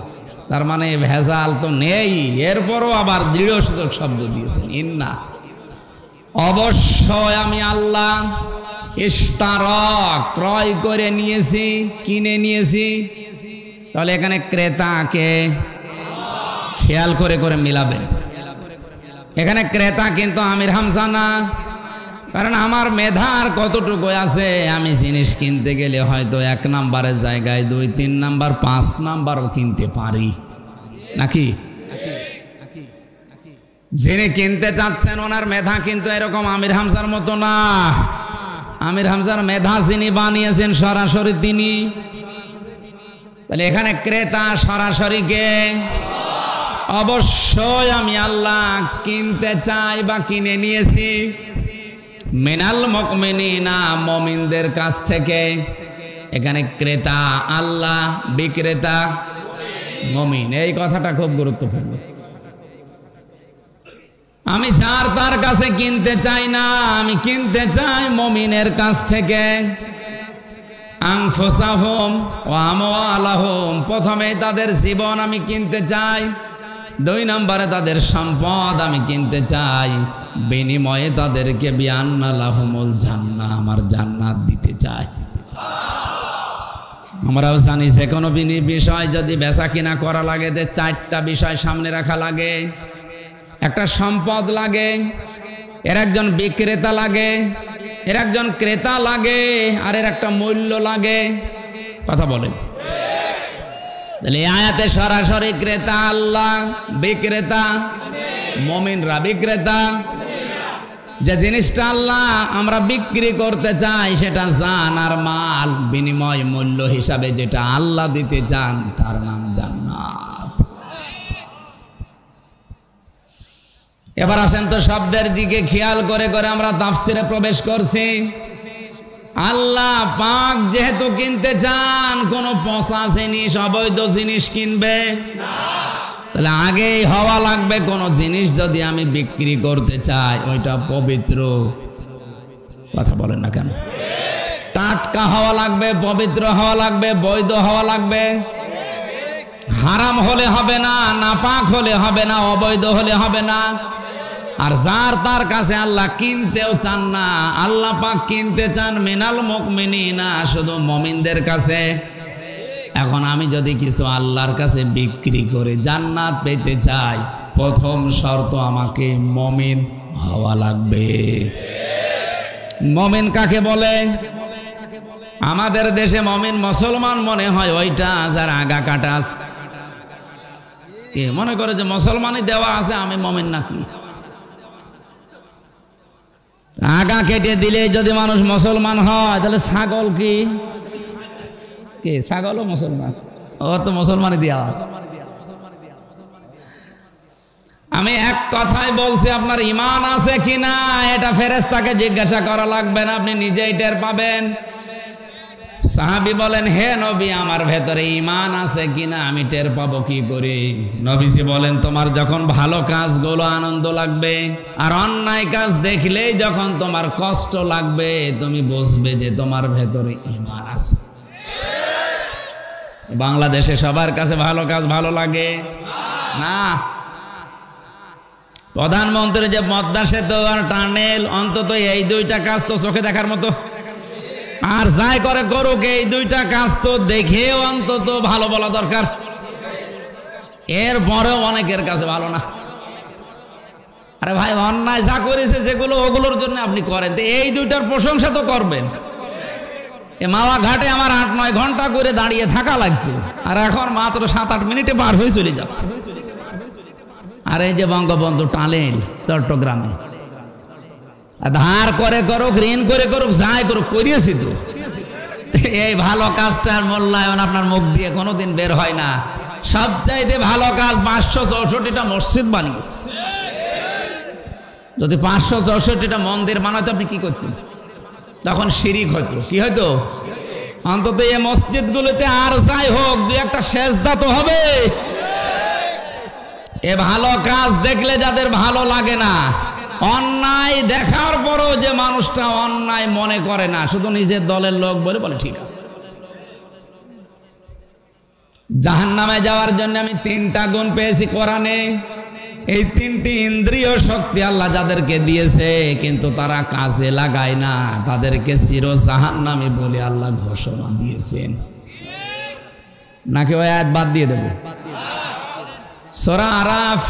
তার মানে ভেজাল তো নেই, এরপরও আবার দৃঢ় সূচক শব্দ দিয়েছেন। ইন্না, অবশ্যই আমি আল্লাহ। ইশতারক, ক্রয় করে নিয়েছি, কিনে নিয়েছি। তাহলে এখানে ক্রেতাকে খেয়াল করে করে মিলাবেন। এখানে ক্রেতা কিন্তু আমির হামজা না, কারণ আমার মেধার কতটুকু আছে, আমি জিনিস কিনতে গেলে হয়তো 1 নাম্বারের জায়গায় 2, 3 নাম্বার, 5 নাম্বারও কিনতে পারি নাকি? যিনি কিনতে চাচ্ছেন ওনার মেধা কিন্তু এরকম আমির হামজার মতো না। আমির হামজার মেধা যিনি বানিয়েছেন সরাসরি তিনি। তাহলে এখানে ক্রেতা সরাসরি কে? অবশ্যই আমি আল্লাহ কিনতে চাই বা কিনে নিয়েছি। মিনাল মুমিনিনা, মুমিনদের কাছ থেকে। এখানে ক্রেতা আল্লাহ, বিক্রেতা মুমিন। এই কথাটা খুব গুরুত্বপূর্ণ। আমি যার তার কাছে কিনতে চাই না, আমি কিনতে চাই মুমিনের কাছ থেকে। আনফুসাহুম ওয়া আমওয়ালাহুম, প্রথমে তাদের জীবন আমি কিনতে চাই। 2 নম্বরে তাদের সম্পদ আমি কিনতে চাই। বিনিময়ে তাদেরকে বিআন্না লাহুমুল জান্নাহ, আমার জান্নাত দিতে চাই। আমরাও জানি যে কোনো বিষয় যদি বেচা কিনা করা লাগে, 4টা বিষয় সামনে রাখা লাগে। একটা সম্পদ লাগে, এর একজন বিক্রেতা লাগে, এর একজন ক্রেতা লাগে, আর এর একটা মূল্য লাগে। কথা বলেন। তাহলে আয়াতে সরাসরি ক্রেতা আল্লাহ, বিক্রেতা মুমিনরা। বিক্রেতা, যে জিনিসটা আল্লাহ আমরা বিক্রি করতে চাই সেটা জান আর মাল, বিনিময় মূল্য হিসাবে যেটা আল্লাহ দিতে চান তার নাম জান্নাত। এবার আসেন তো শব্দের দিকে খেয়াল করে করে আমরা তাফসিরে প্রবেশ করছি। আল্লাহ পাক যেহেতু কিনতে চান, কোন পচা জিনিস, অবৈধ জিনিস কিনবে না। তাহলে আগেই হওয়া লাগবে কোন জিনিস যদি আমি বিক্রি করতে চাই ওইটা পবিত্র। কথা বলেন না কেন? টাটকা হওয়া লাগবে, পবিত্র হওয়া লাগবে, বৈধ হওয়া লাগবে। হারাম হলে হবে না, নাপাক হলে হবে না, অবৈধ হলে হবে না। আর যার তার কাছে আল্লাহ কিনতেও চান না, আল্লাহ পাক কিনতে চান মিনাল মুমিনিনা, শুধু মুমিনদের কাছে। এখন আমি যদি কিছু আল্লাহর কাছে বিক্রি করে জান্নাত পেতে চাই, প্রথম শর্ত আমাকে মুমিন হওয়া লাগবে। মুমিন কাকে বলে? আমাদের দেশে মুমিন মুসলমান মনে হয় ওইটা যার আগা কাটা আছে। কে মনে করে যে মুসলমানই দেওয়া আছে, আমি মুমিন নাকি? আগা কেটে দিলে যদি মানুষ মুসলমান হয়, তাহলে ছাগল কি? কে ছাগলও মুসলমান? ও তো মুসলমানই দেওয়া আছে। আমি এক কথাই বলছি, আপনার ঈমান আছে কিনা এটা ফেরেশতাকে জিজ্ঞাসা করা লাগবে না, আপনি নিজেই টের পাবেন। সাহাবী বলেন, হে নবী, আমার ভেতরে ঈমান আছে কিনা আমি টের পাবো কি করে? নবীজি বলেন, তোমার যখন ভালো কাজগুলো আনন্দ লাগবে আর অন্যায় কাজ দেখলেই যখন তোমার কষ্ট লাগবে, তুমি বুঝবে যে তোমার ভেতরে ঈমান আছে। বাংলাদেশে সবার কাছে ভালো কাজ ভালো লাগে না। প্রধানমন্ত্রী যে পদ্মা সেতু আর টানেল, অন্তত এই 2টা কাজ তো চোখে দেখার মতো। আর যাই করে করুক, এই 2টা কাজ তো দেখে অন্তত ভালো বলা দরকার। এরপরেও অনেকের কাছে ভালো না। আরে ভাই, অন্যায় যা করেছে যেগুলো, ওগুলোর জন্য আপনি করেন, তো এই 2টার প্রশংসা তো করবেন। এ মাওয়া ঘাটে আমার 8-9 ঘন্টা করে দাঁড়িয়ে থাকা লাগতো, আর এখন মাত্র 7-8 মিনিটে পার হয়ে চলে যাচ্ছে। আর এই যে বঙ্গবন্ধু টানেল চট্টগ্রামে, ধার করে করুক, ঋণ করে করুক, যাই করুক, করিয়েছি তো। এই ভালো কাজটার মূল্যায়ন আপনার মুখ দিয়ে কোনোদিন বের হয় না। সবচাইতে ভালো কাজ 564টা মসজিদ বানিয়েছে। যদি 564টা মন্দির বানাতো, আপনি কি করতেন? তখন শিরিক হতো। কি হতো? অন্তত এই মসজিদগুলোতে আর যাই হোক দুই একটা সেজদা তো হবে। এ ভালো কাজ দেখলে যাদের ভালো লাগে না, অন্যায় দেখার পরও যে মানুষটা অন্যায় মনে করে না, শুধু নিজের দলের লোক বলে বলে ঠিক আছে। জাহান্নামে যাওয়ার জন্য আমি 3টা গুণ পেয়েছি কোরআনে। এই 3টি ইন্দ্রিয় শক্তি আল্লাহ যাদেরকে দিয়েছে কিন্তু তারা কাজে লাগায় না, তাদেরকে চির জাহান্নামী বলে আল্লাহ ঘোষণা দিয়েছেন। নাকি ওই আয়াত বাদ দিয়ে দেব? সূরা আরাফ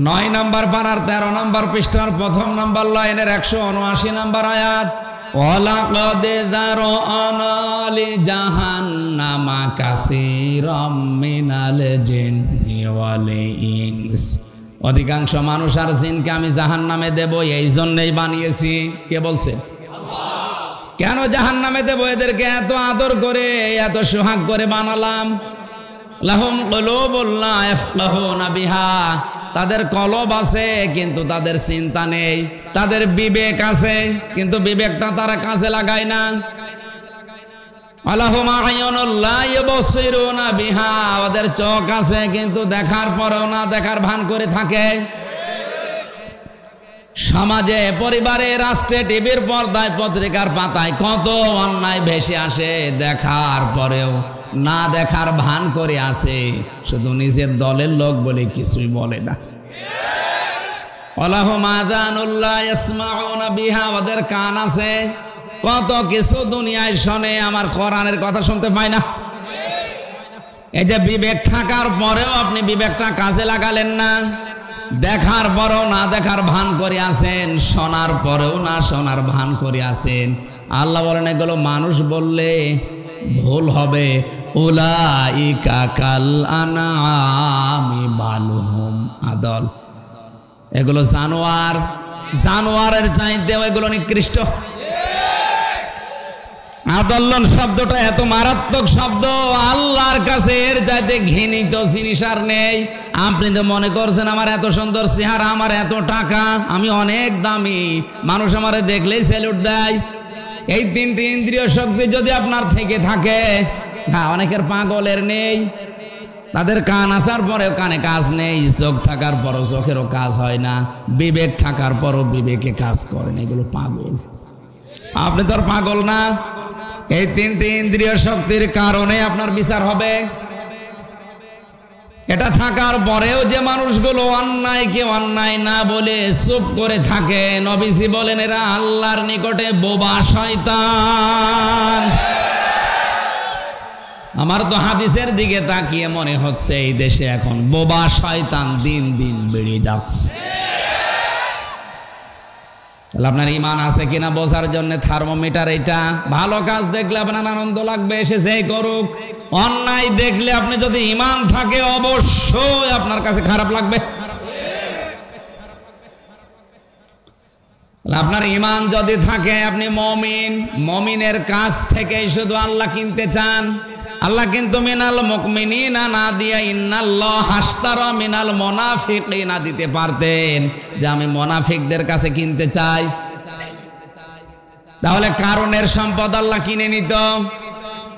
9 নম্বর পারার 13 নম্বর পৃষ্ঠার 1 নম্বর লাইনের 179 নম্বর আয়াত, ওয়ালাকাদ যারআনা লিজাহান্নামা কাসীরাম মিনাল জিন্নি ওয়াল ইনস। অধিকাংশ মানুষ আর জিনকে আমি জাহান্নামে দেব, এই জন্যই বানিয়েছি। কে বলছে? আল্লাহ। কেন জাহান্নামে দেব? এদেরকে এত আদর করে এত সোহাগ করে বানালাম। লাহুম কুলুবুন লা ইয়াফকাহুনা বিহা, তাদের কলব আছে কিন্তু তাদের চিন্তা নেই, তাদের বিবেক আছে কিন্তু বিবেকটা তারা কাজে লাগায় না। আলাহুম আয়ুনুন লা ইউবসিরুনা বিহা, ওদের চোখ আছে কিন্তু দেখার পরেও না দেখার ভান করে থাকে। সমাজে, পরিবারে, রাষ্ট্রে, টিভির পর্দায়, পত্রিকার পাতায় কত অন্যায় ভেসে আসে, দেখার পরেও না দেখার ভান করে আছে, শুধু নিজের দলের লোক বলে কিছুই বলে না। ওয়ালাহুম আযানুন লা ইয়াসমাউনা বিহা, ওদের কান আছে কত কিছু দুনিয়ায় শোনে, আমার কোরআনের কথা শুনতে পায় না। এই যে বিবেক থাকার পরেও আপনি বিবেকটা কাজে লাগালেন না, দেখার পরেও না দেখার ভান করে আছেন, শোনার পরেও না শোনার ভান করে আছেন। আল্লাহ বলেন এগুলো মানুষ বললে ভুল হবে। উলাইকা কাল আনআমি বালুহুম আদল, এগুলো জানোয়ার, জানোয়ারের চাইতেও এগুলো নিকৃষ্ট। আদল্লন শব্দটা এত মারাত্মক শব্দ, আল্লাহর কাছে এর চাইতে ঘৃণিত জিনিস আর নেই। আপনি তো মনে করছেন আমার এত সুন্দর চেহারা, আমার এত টাকা, আমি অনেক দামি, মানুষ আমারে দেখলেই স্যালুট দেয়। এই 3টি ইন্দ্রিয় শক্তি যদি আপনার থেকে থাকে, হ্যাঁ অনেকের পাগলের নেই, তাদের কান আসার পরেও কানে কাজ নেই, চোখ থাকার পরও চোখেরও কাজ হয় না, বিবেক থাকার পরও বিবেকে কাজ করে না, এগুলো পাগল। আপনি তো আর পাগল না। এই 3টি ইন্দ্রিয় শক্তির কারণে আপনার বিচার হবে। এটা থাকার পরেও যে মানুষগুলো অন্যায়কে অন্যায় না বলে চুপ করে থাকে, নবীজি বলেন এরা আল্লাহর নিকটে বোবা শয়তান। আমার তো হাদিসের দিকে তাকিয়ে মনে হচ্ছে এই দেশে এখন বোবা শয়তান দিন দিন বেড়ে যাচ্ছে। তাহলে আপনার ইমান আছে কিনা বোঝার জন্য থার্মোমিটার এটা। ভালো কাজ দেখলে আপনার আনন্দ লাগবে, সে যেই করুক। অন্যায় দেখলে আপনি যদি ইমান থাকে অবশ্যই আপনার কাছে খারাপ লাগবে। আপনার ইমান যদি থাকে, আপনি মুমিন, মুমিনের কাছ থেকে শুধু আল্লাহ কিনতে চান। আল্লাহ কিন্তু মিনাল মুমিনিনা না দিয়া ইন্নাল্লাহ হাশতারা মিনাল মুনাফিকিনা দিতে পারতেন, যে আমি মুনাফিকদের কাছে কিনতে চাই। তাহলে কারণের সম্পদ আল্লাহ কিনে নিত।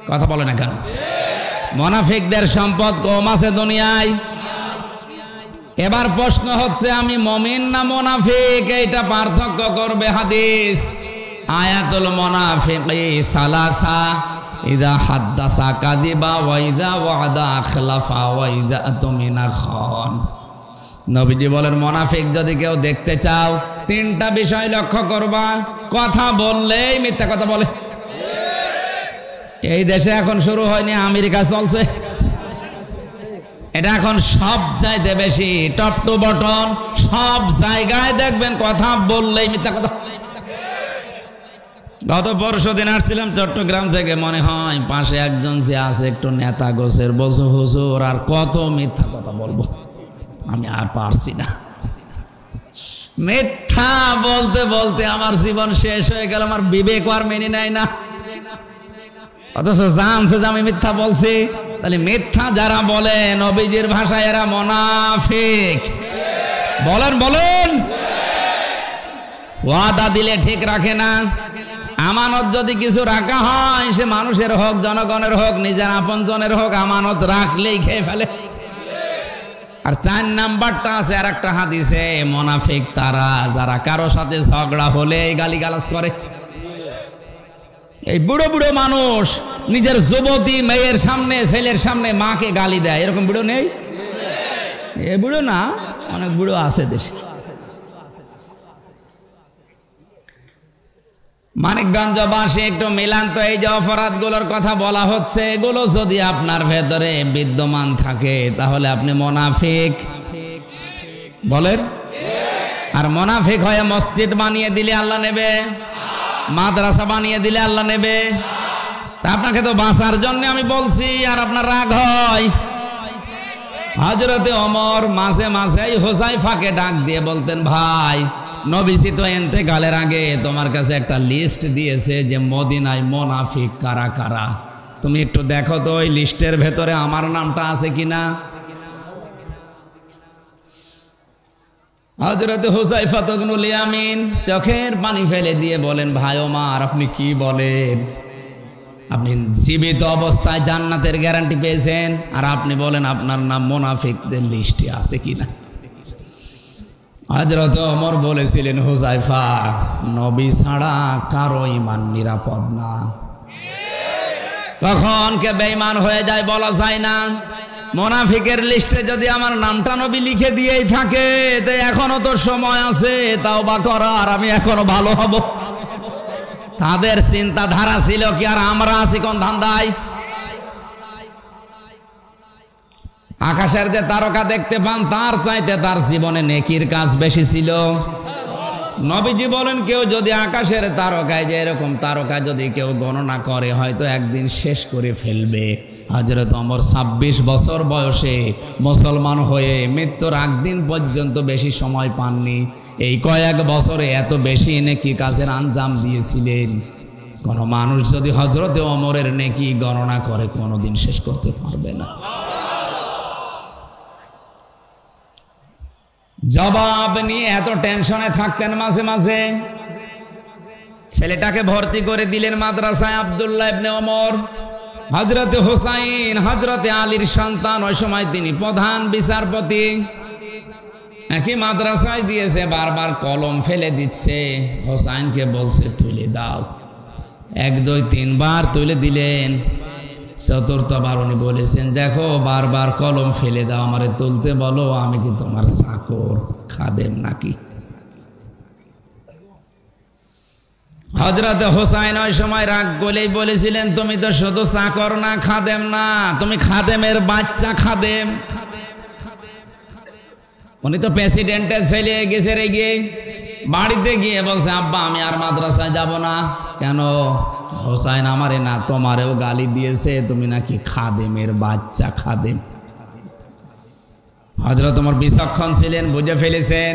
কথা বলে না কেন? মুনাফিকদের সম্পদ কম আছে দুনিয়ায়। এবার প্রশ্ন হচ্ছে আমি মুমিন না মুনাফিক, এইটা পার্থক্য করবে হাদিস। আয়াতুল মুনাফিকি সালাসা, ইযা হাদ্দাসা কাযিবা ওয়া ইযা ওয়াদা আখলাফা ওয়া ইযা আতুমিনা খান। নবীজি বলেন মুনাফিক যদি কেউ দেখতে চাও 3টা বিষয় লক্ষ্য করবা। কথা বললেই মিথ্যা কথা বলে। এই দেশে এখন শুরু হয়নি, আমেরিকা চলছে। এটা এখন সব চাইতে বেশি, টপ টু বটন সব জায়গায় দেখবেন কথা বললেই মিথ্যা কথা। গত পরশুদিন আসছিলাম চট্টগ্রাম থেকে, মনে হয় পাশে একজন যে আছে একটু নেতা গোছের, বলছো হুজুর আর কত মিথ্যা কথা বলবো, আমি আর পারছি না। মিথ্যা বলতে বলতে আমার জীবন শেষ হয়ে গেল, আমার বিবেক আর মেনে নেয় না, অথচ জানছে যে আমি মিথ্যা বলছি। তাহলে মিথ্যা যারা বলে নবীজির ভাষায় এরা মুনাফিক। বলেন বলেন। ওয়াদা দিলে ঠিক রাখে না, আমানত যদি কিছু রাখা হয়, সে মানুষের হোক, জনগণের হোক, নিজের আপনজনের হোক, আমানত রাখলেই খেয়ে ফেলে। আর 4 নাম্বারটা আছে আর একটা হাদিসে, মুনাফিক তারা যারা কারো সাথে ঝগড়া হলে গালিগালাজ করে। এই বুড়ো বুড়ো মানুষ নিজের যুবতী মেয়ের সামনে, ছেলের সামনে মাকে গালি দেয়, এরকম বুড়ো নেই? এ বুড়ো না, অনেক বুড়ো আছে দেশে। মানিকগঞ্জবাসী একটু মিলান তো, এই যে অপরাধগুলোর কথা বলা হচ্ছে, এগুলো যদি আপনার ভেতরে বিদ্যমান থাকে তাহলে আপনি মুনাফিক বলেন। আর মুনাফিক হয়ে মসজিদ বানিয়ে দিলে আল্লাহ নেবে, মাদ্রাসা বানিয়ে দিলে আল্লাহ নেবে। আপনাকে তো বাঁচার জন্য আমি বলছি, আর আপনার রাগ হয়। হযরতে ওমর মাঝে মাঝে হুযায়ফাকে ডাক দিয়ে বলতেন, ভাই নবীজি তো ইন্তেকালের আগে তোমার কাছে একটা লিস্ট দিয়েছে যে মদিনায় মুনাফিক কারা কারা, তুমি একটু দেখো তো ওই লিস্টের ভেতরে আমার নামটা আছে কিনা। হযরতে হুযায়ফা ইবনুল ইয়ামিন চোখের পানি ফেলে দিয়ে বলেন, ভাই ওমর আপনি কি বলেন? আপনি জীবিত অবস্থায় জান্নাতের গ্যারান্টি পেয়েছেন, আর আপনি বলেন আপনার নাম মুনাফিকদের লিস্টে আছে কিনা। হযরত ওমর বলেছিলেন, হুযায়ফা নবী ছাড়া কারো ঈমান নিরাপদ না, কখন কে বেঈমান হয়ে যায় বলা যায় না। মুনাফিকের লিস্টে যদি আমার নামটা নবী লিখে দিয়েই থাকে, তো এখনো তো সময় আছে তাওবা করার, আমি এখনো ভালো হব। তাদের চিন্তাধারা ছিল কি, আর আমরা আছি কোন ধান্দায়? আকাশের যে তারকা দেখতে পান, তার চাইতে তার জীবনে নেকির কাজ বেশি ছিল। নবীজি বলেন, কেউ যদি আকাশের তারকায়, যে এরকম তারকা যদি কেউ গণনা করে, হয়তো একদিন শেষ করে ফেলবে। হযরত ওমর 26 বছর বয়সে মুসলমান হয়ে মৃত্যুর আগ দিন পর্যন্ত বেশি সময় পাননি। এই কয়েক বছরে এত বেশি নেকি কাজের আঞ্জাম দিয়েছিলেন। কোন মানুষ যদি হযরতে ওমরের নেকি গণনা করে, কোনোদিন শেষ করতে পারবে না। জবাব নিয়ে এত টেনশনে থাকতেন মাঝে মাঝে। ছেলেটাকে ভর্তি করে দিলেন মাদ্রাসায়, আব্দুল্লাহ ইবনে ওমর। হযরতে হুসাইন হযরতে আলীর সন্তান, ওই সময় তিনি প্রধান বিচারপতি। একই মাদ্রাসায় দিয়েছে, বারবার কলম ফেলে দিচ্ছে। হুসাইনকে বলছে তুলে দাও, 1 2 3 বার তুলে দিলেন। চতুর্থবার উনি বলেছেন, দেখো বারবার কলম ফেলে দাও, আমারে তুলতে বলো, আমি কি তোমার চাকর খাদেম নাকি? হযরত হুসাইন ওই সময় রাগ বলেই বলেছিলেন, তুমি তো শুধু চাকর না, খাদেম না, তুমি খাদেমের বাচ্চা খাদেম। উনি তো প্রেসিডেন্টের ছেলে, গেছে রেগে বাড়িতে গিয়ে বলছে, আব্বা আমি আর মাদ্রাসায় যাব না। কেন? হুসাইন আমারে না তোমারেও গালি দিয়েছে, তুমি নাকি খাদেমের বাচ্চা খাদেম। হযরত ওমর বিচক্ষণ ছিলেন, বুঝে ফেলেছেন।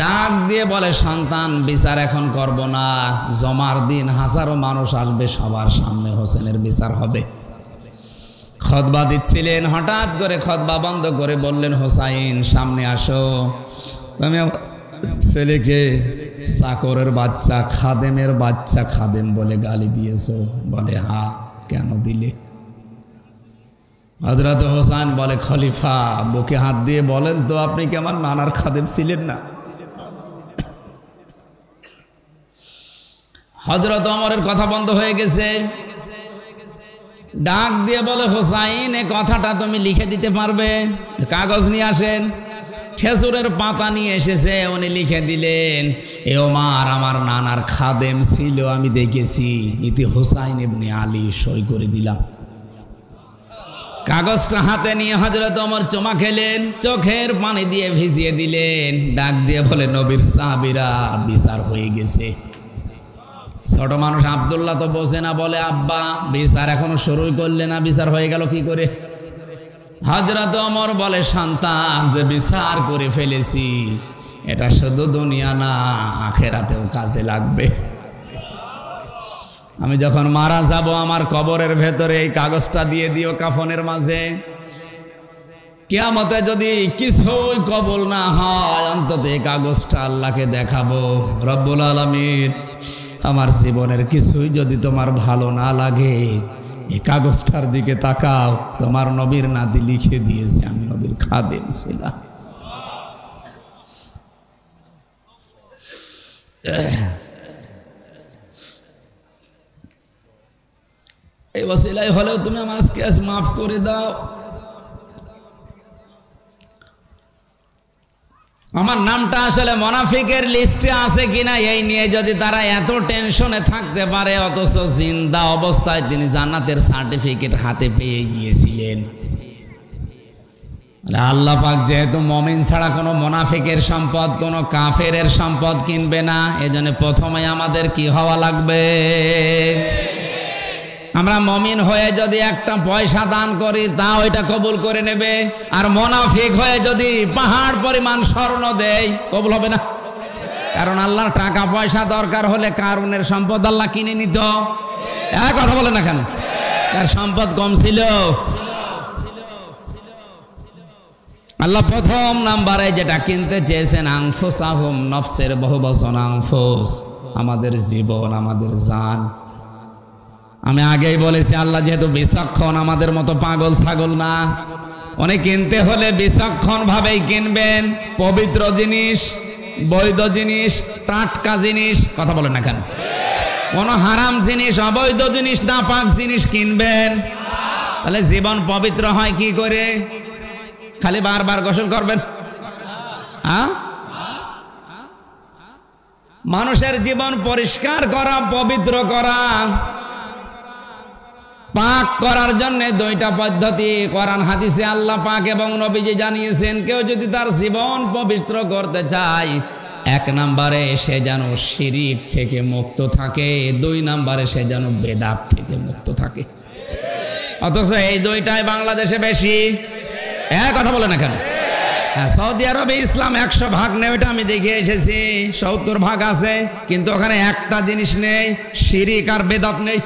ডাক দিয়ে বলে, সন্তান বিচার এখন করব না, জমার দিন হাজারো মানুষ আসবে, সবার সামনে হোসেনের বিচার হবে। খুতবা দিচ্ছিলেন, হঠাৎ করে খুতবা বন্ধ করে বললেন, হুসাইন সামনে আসো, তুমি ছেলেকে চাকরের বাচ্চা, খাদেমের বাচ্চা, খাদেম বলে গালি দিয়েছো? বলে হ্যাঁ। কেন দিলে? হযরত হুসাইন বলে, খলিফা বুকে হাত দিয়ে বলেন তো, আপনি কি আমার নানার খাদেম ছিলেন না? হযরত ওমরের কথা বন্ধ হয়ে গেছে। ডাক দিয়ে বলে, হুসাইন এই কথাটা তুমি লিখে দিতে পারবে? কাগজ নিয়ে আসেন। খেজুরের পাতা নিয়ে এসেছে, উনি লিখে দিলেন, এ ওমর আমার নানার খাদেম ছিল, আমি দেখেছি, ইতি হুসাইন ইবনে আলী, সই করে দিলাম। কাগজটা হাতে নিয়ে হযরত ওমর চুমা খেলেন, চোখের পানি দিয়ে ভিজিয়ে দিলেন। ডাক দিয়ে বলে, নবীর সাহাবীরা বিচার হয়ে গেছে। ছোট মানুষ আব্দুল্লাহ তো বোঝে না, বলে, আব্বা বিচার এখনো শুরুই করলে না, বিচার হয়ে গেল কি করে? হযরত ওমর বলে, সন্তান যে বিচার করে ফেলেছি, এটা শুধু দুনিয়া না, আখিরাতেও কাজে লাগবে। আমি যখন মারা যাব, আমার কবরের ভেতরে এই কাগজটা দিয়ে দিও, কাফনের মাঝে। কিয়ামতে যদি কিছুই কবুল না হয়, অন্তত এই কাগজটা আল্লাহকে দেখাবো, রব্বুল আলামিন আমার জীবনের কিছুই যদি তোমার ভালো না লাগে, এই কাগজটার দিকে তাকাও, তোমার নবীর নাতি লিখে দিয়েছে আমি নবীর খাদেম ছিলাম। এই ওসিলাই হলেও তুমি আমার কেস মাফ করে দাও। আমার নামটা আসলে মুনাফিকের লিস্টে আছে কিনা এই নিয়ে যদি তারা এত টেনশনে থাকতে পারে, অথচ জিন্দা অবস্থায় তিনি জান্নাতের সার্টিফিকেট হাতে পেয়ে গিয়েছিলেন। আল্লাহ পাক যেহেতু মুমিন ছাড়া কোনো মুনাফিকের সম্পদ, কোনো কাফেরের সম্পদ কিনবে না, এজন্য প্রথমে আমাদের কি হওয়া লাগবে? আমরা মুমিন হয়ে যদি একটা পয়সা দান করি তাও এটা কবুল করে নেবে, আর মুনাফিক হয়ে যদি পাহাড় পরিমাণ স্বর্ণ দেয় কবুল হবে না। কারণ আল্লাহর টাকা পয়সা দরকার হলে কারুনের সম্পদ আল্লাহ কিনে নিত। কথা বলে না কেন? তার সম্পদ কম ছিল। আল্লাহ প্রথম নাম্বারে যেটা কিনতে চেয়েছেন আনফুসাহুম, নফসের বহু বচন আনফুস, আমাদের জীবন, আমাদের জান। আমি আগেই বলেছি আল্লাহ যেহেতু বিচক্ষণ, আমাদের মতো পাগল ছাগল না, উনি কিনতে হলে বিচক্ষণ ভাবেই কিনবেন। পবিত্র জিনিস, বৈধ জিনিস, টাটকা জিনিস, কথা বলেন না কেন? কোন হারাম জিনিস, অবৈধ জিনিস, নাপাক জিনিস কিনবেন। তাহলে জীবন পবিত্র হয় কি করে? খালি বারবার গোসল করবেন? মানুষের জীবন পরিষ্কার করা, পবিত্র করা, পাক করার জন্য দুইটা পদ্ধতি কোরআন হাদিসে আল্লাহ পাক এবং নবীজি জানিয়েছেন। কেউ যদি তার জীবন পবিত্র করতে চায়, এক নম্বরে সে যেন শিরিক থেকে মুক্ত থাকে, দুই নম্বরে সে যেন বেদাত থেকে মুক্ত থাকে। অথচ এই দুইটাই বাংলাদেশে বেশি। কথা বলে না কেন? সৌদি আরবে ইসলাম 100 ভাগ নেই, ওইটা আমি দেখে এসেছি। 70 ভাগ আছে, কিন্তু ওখানে একটা জিনিস নেই, শিরিক আর বেদাত নেই।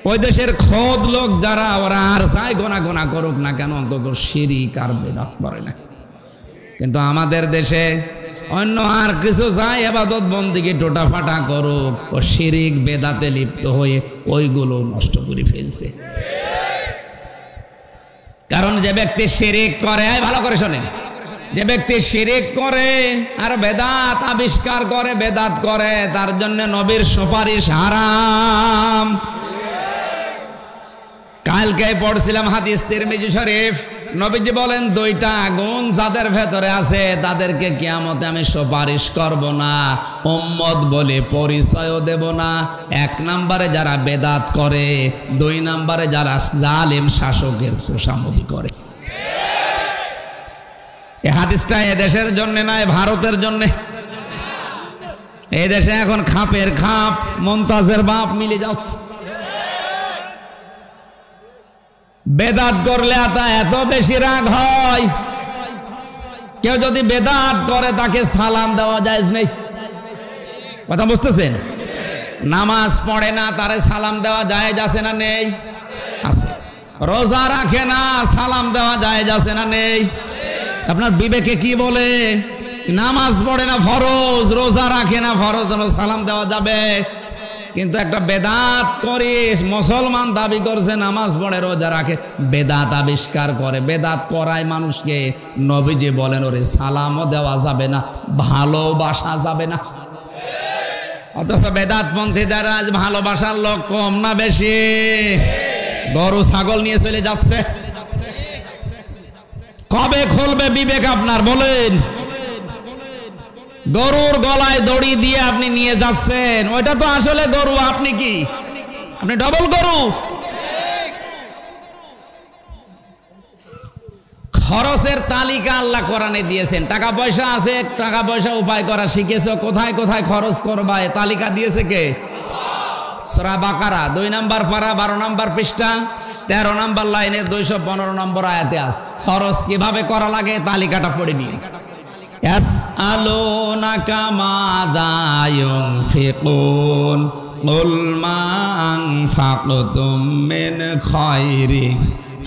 ওই দেশের খোদ লোক যারা, ওরা আর চাই গোনা গোনা করুক না কেন, অন্তত শিরিক আর বেদাত করে না। কিন্তু আমাদের দেশে অন্য আর কিছু চাই, ইবাদত বন্দেগী টোটা ফাটা করুক, ও শিরিক বেদাতে লিপ্ত হয়ে ওইগুলো নষ্ট করে ফেলছে। কারণ যে ব্যক্তি শিরিক করে, ভালো করে শোনেন, যে ব্যক্তি শিরিক করে আর বেদাত আবিষ্কার করে, বেদাত করে, তার জন্য নবীর সুপারিশ হারাম। কালকে পড়ছিলাম হাদিস তিরমিজি শরীফ, নবীজি বলেন দুইটা গুণ যাদের ভেতরে আছে তাদেরকে কিয়ামতে আমি সুপারিশ করব না, উম্মত বলে পরিচয়ও দেব না। এক নম্বরে যারা বেদাত করে, দুই নম্বরে যারা জালিম শাসকের তোষামোদি করে। এই হাদিসটা এ দেশের জন্য নয়, ভারতের জন্য। এই দেশে এখন খাপের খাপ, মমতাজের বাপ মিলে যাচ্ছে। বেদাত করলে এত বেশি রাগ হয়। কেউ যদি বেদাত করে তাকে সালাম দেওয়া জায়েজ নেই। কথা বুঝতেছেন? নামাজ পড়ে না, তারে সালাম দেওয়া জায়েজ আছে না নেই? আছে। রোজা রাখে না, সালাম দেওয়া জায়েজ আছে না নেই? আপনার বিবেকে কি বলে? নামাজ পড়ে না ফরজ, রোজা রাখে না ফরজ, সালাম দেওয়া যাবে? কিন্তু একটা বেদাত করে মুসলমান দাবি করছে, নামাজ পড়ে, রোজা রাখে, বেদাত আবিষ্কার করে, বেদাত করায় মানুষকে। নবীজি বলেন ওরে সালামও দেওয়া যাবে না, ভালোবাসা যাবে না। অথচ বেদাতপন্থী যারা, আজ ভালোবাসার লোক কম না বেশি? গরু ছাগল নিয়ে চলে যাচ্ছে। কবে খুলবে বিবেক আপনার বলেন? গরুর গলায় দড়ি দিয়ে আপনি নিয়ে যাচ্ছেন, ওইটা তো আসলে গরু, আপনি কি? আপনি ডবল গরু। খরচের তালিকা আল্লাহ কোরআনে দিয়েছেন। টাকা পয়সা আছে, টাকা পয়সা উপায় করা শিখেছো, কোথায় কোথায় খরচ করবা এ তালিকা দিয়েছে কে? সূরা বাকারা 2 নম্বর পারা 12 নম্বর পৃষ্ঠা 13 নম্বর লাইনে 215 নম্বর আয়াতে আছে। খরচ কিভাবে করা লাগে তালিকাটা পড়ে নিন। ইয়াসআলুনাকা মাযা ইউনফিকুন কুল মা আনফাকতুম মিন খায়রিন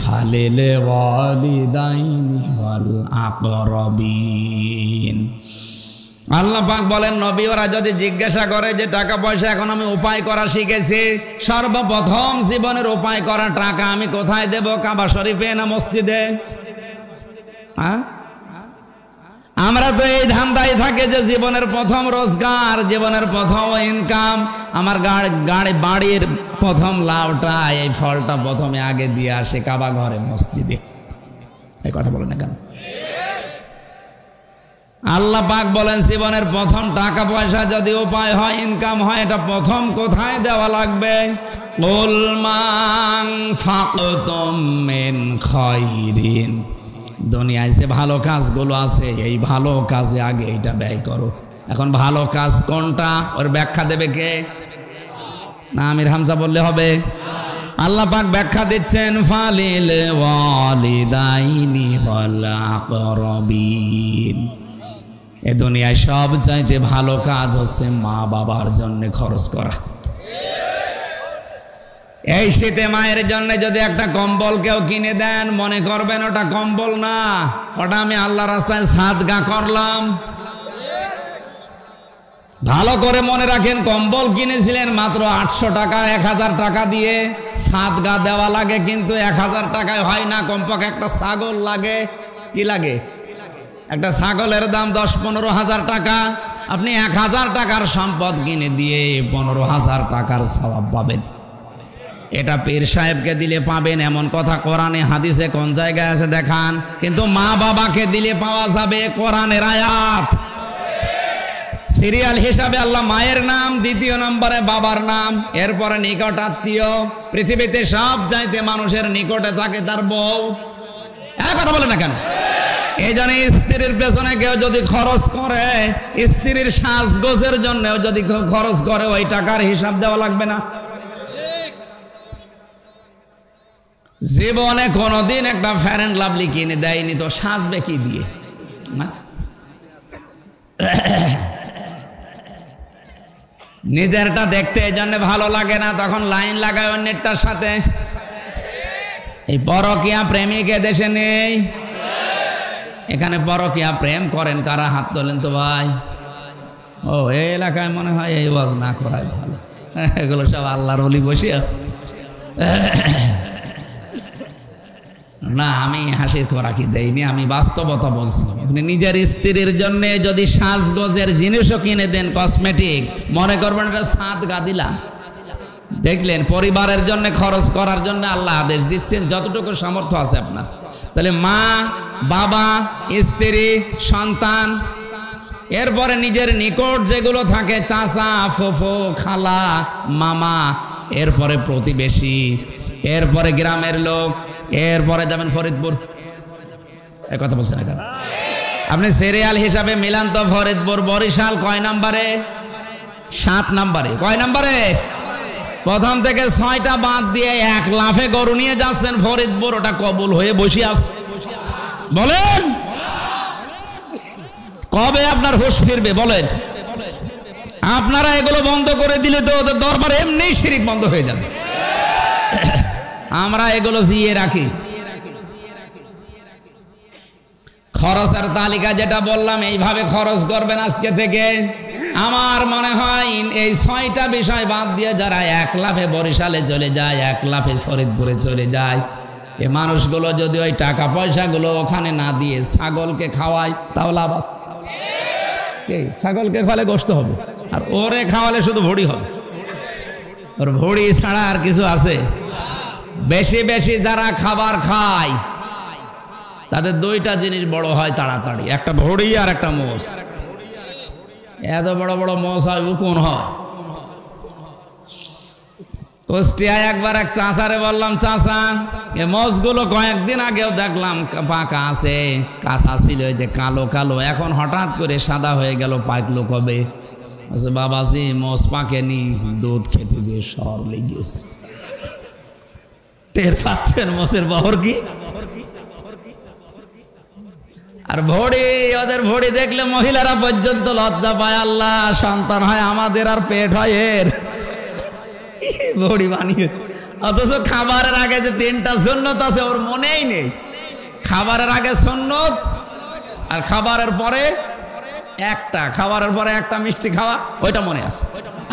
ফালিল ওয়ালিদাইনি ওয়াল আকরাবিন। আল্লাহ পাক বলেন, নবী ওরা যদি জিজ্ঞাসা করে যে টাকা পয়সা এখন আমি উপায় করা শিখেছি, সর্বপ্রথম জীবনের উপায় করা টাকা আমি কোথায় দেব? কাবা শরীফে না মসজিদে? আমরা তো এই ধান্দায় থাকে যে জীবনের প্রথম রোজগার, জীবনের প্রথম ইনকাম, আমার বাড়ির প্রথম লাউটা, এই ফলটা প্রথমে আগে দিয়ে আসে কাবা ঘরে, মসজিদে। এই কথা বলেন না কেন? আল্লাহ পাক বলেন, জীবনের প্রথম টাকা পয়সা যদি উপায় হয়, ইনকাম হয়, এটা প্রথম কোথায় দেওয়া লাগবে? কুল মান ফাকতুম মিন খায়রিন, দুনিয়ায় যে ভালো কাজগুলো আছে এই ভালো কাজে আগে এটা ব্যয় করো। এখন ভালো কাজ কোনটা, ওর ব্যাখ্যা দেবে কে? না আমির হামজা বললে হবে? আল্লাহ পাক ব্যাখ্যা দিচ্ছেন, ফালিল ওয়ালিদাইনি ওয়াল আকরাবিন। এ দুনিয়ায় সব চাইতে ভালো কাজ হচ্ছে মা বাবার জন্য খরচ করা। এই শীতে মায়ের জন্য যদি একটা কম্বল কেউ কিনে দেন, মনে করবেন ওটা কম্বল না, ওটা আমি আল্লাহ রাস্তায় সাদগা করলাম। ভালো করে মনে রাখেন, কম্বল কিনেছিলেন মাত্র 800 টাকা, 1000 টাকা দিয়ে সাদগা দেওয়া লাগে, কিন্তু 1000 টাকায় হয় না, কমপক্ষে একটা ছাগল লাগে। কি লাগে? একটা ছাগলের দাম 10-15 হাজার টাকা। আপনি 1000 টাকার সম্পদ কিনে দিয়ে 15,000 টাকার সওয়াব পাবেন। এটা পীর সাহেবকে দিলে পাবেন এমন কথা কোরআনে হাদিসে কোন জায়গায় আছে দেখান? কিন্তু মা বাবাকে দিলে পাওয়া যাবে, কোরআনের আয়াত। সিরিয়াল হিসাবে আল্লাহ মায়ের নাম, দ্বিতীয় নম্বরে বাবার নাম, এরপরে নিকট আত্মীয়। পৃথিবীতে সব চাইতে মানুষের নিকটে থাকে তার বউ। কথা বলে না কেন? এই জন্য স্ত্রীর পেছনে কেউ যদি খরচ করে, স্ত্রীর সাজগোজের জন্য যদি খরচ করে, ওই টাকার হিসাব দেওয়া লাগবে না। জীবনে কোনোদিন একটা ফেয়ার এন্ড লাভলি কিনে দেয়নি, তো সাজবে কি দিয়ে? নিজেরটা দেখতে এই জন্য ভালো লাগে না, তখন লাইন লাগায় অন্যটার সাথে। এই পরকিয়া প্রেমিক দেশে নেই। এখানে পরকিয়া প্রেম করেন কারা? হাত তোলেন তো ভাই। ও এই এলাকায় মনে হয় এই ওয়াজ না করাই ভালো। এগুলো সব আল্লাহর ওলি বসে আছে। না, আমি হাসির খোরাকি দেইনি, আমি বাস্তবতা বলছি। আপনি নিজের স্ত্রীর জন্য যদি সাজগোজের জিনিসও কিনে দেন, কসমেটিক, মনে করবেন এটা সাদগা দিলাম। দেখলেন, পরিবারের জন্য খরচ করার জন্য আল্লাহ আদেশ দিচ্ছেন যতটুকু সামর্থ্য আছে আপনার। তাহলে মা, বাবা, স্ত্রী, সন্তান, এরপরে নিজের নিকট যেগুলো থাকে, চাচা, ফুফু, খালা, মামা, এরপরে প্রতিবেশী, এরপরে গ্রামের লোক, এরপরে যাবেন ফরিদপুর। এই কথা বলছেন এখন আপনি সিরিয়াল হিসাবে মিলান তো। ফরিদপুর, বরিশাল কয় নম্বরে? 7 নম্বরে। কয় নম্বরে? প্রথম থেকে 6টা বাদ দিয়ে 1 লাফে গরু নিয়ে যাচ্ছেন ফরিদপুর, ওটা কবুল হয়ে বসে আছে। বলেন কবে আপনার হুঁশ ফিরবে? বলেন। আপনারা এগুলো বন্ধ করে দিলে তো ওদের দরবার এমনি শিরিক বন্ধ হয়ে যাবে। আমরা এগুলো জিয়ে রাখি। খরচের তালিকা যেটা বললাম, এইভাবে খরচ করবেন আজকে থেকে। আমার মনে হয় এই 6টা বিষয় বাদ দিয়ে যারা 1 লাফে বরিশালে চলে যায়, 1 লাফে ফরিদপুরে চলে যায়, এই মানুষগুলো যদি ওই টাকা পয়সাগুলো ওখানে না দিয়ে ছাগলকে খাওয়ায়, তাও লাভ আছে। ছাগলকে খাওয়ালে গোশত হবে, আর ওরে খাওয়ালে শুধু ভুঁড়ি হবে। ওর ভুঁড়ি ছাড়া আর কিছু আছে? বেশি বেশি যারা খাবার খায় তাদের 2টা জিনিস বড় হয় তাড়াতাড়ি, একটা ভুঁড়ি আর একটা মোষ। এত বড় বড় মোষ হয়, উকুন হয়। কুষ্টিয়ায় একবার এক চাষারে বললাম, চাষা এ মোষগুলো কয়েকদিন আগেও দেখলাম পাকা আছে, কাঁচা ছিল যে কালো কালো, এখন হঠাৎ করে সাদা হয়ে গেল, পাকলো কবে? আচ্ছা বাবাজি, মোষ পাকেনি, দুধ খেতে যে শহর লেগেছে। টের পাচ্ছেন মোষের বহর কি? আর ভড়ি, ওদের ভড়ি দেখলে মহিলারা পর্যন্ত লজ্জা পায়। আল্লাহ, সন্তান হয় আমাদের আর পেট হয় এর। ভড়ি বানিয়েছে। অথচ খাবারের আগে যে 3টা সুন্নত আছে ওর মনেই নেই। খাবারের আগে সুন্নত আর খাবারের পরে একটা, খাবারের পরে একটা মিষ্টি খাওয়া, ওইটা মনে আছে।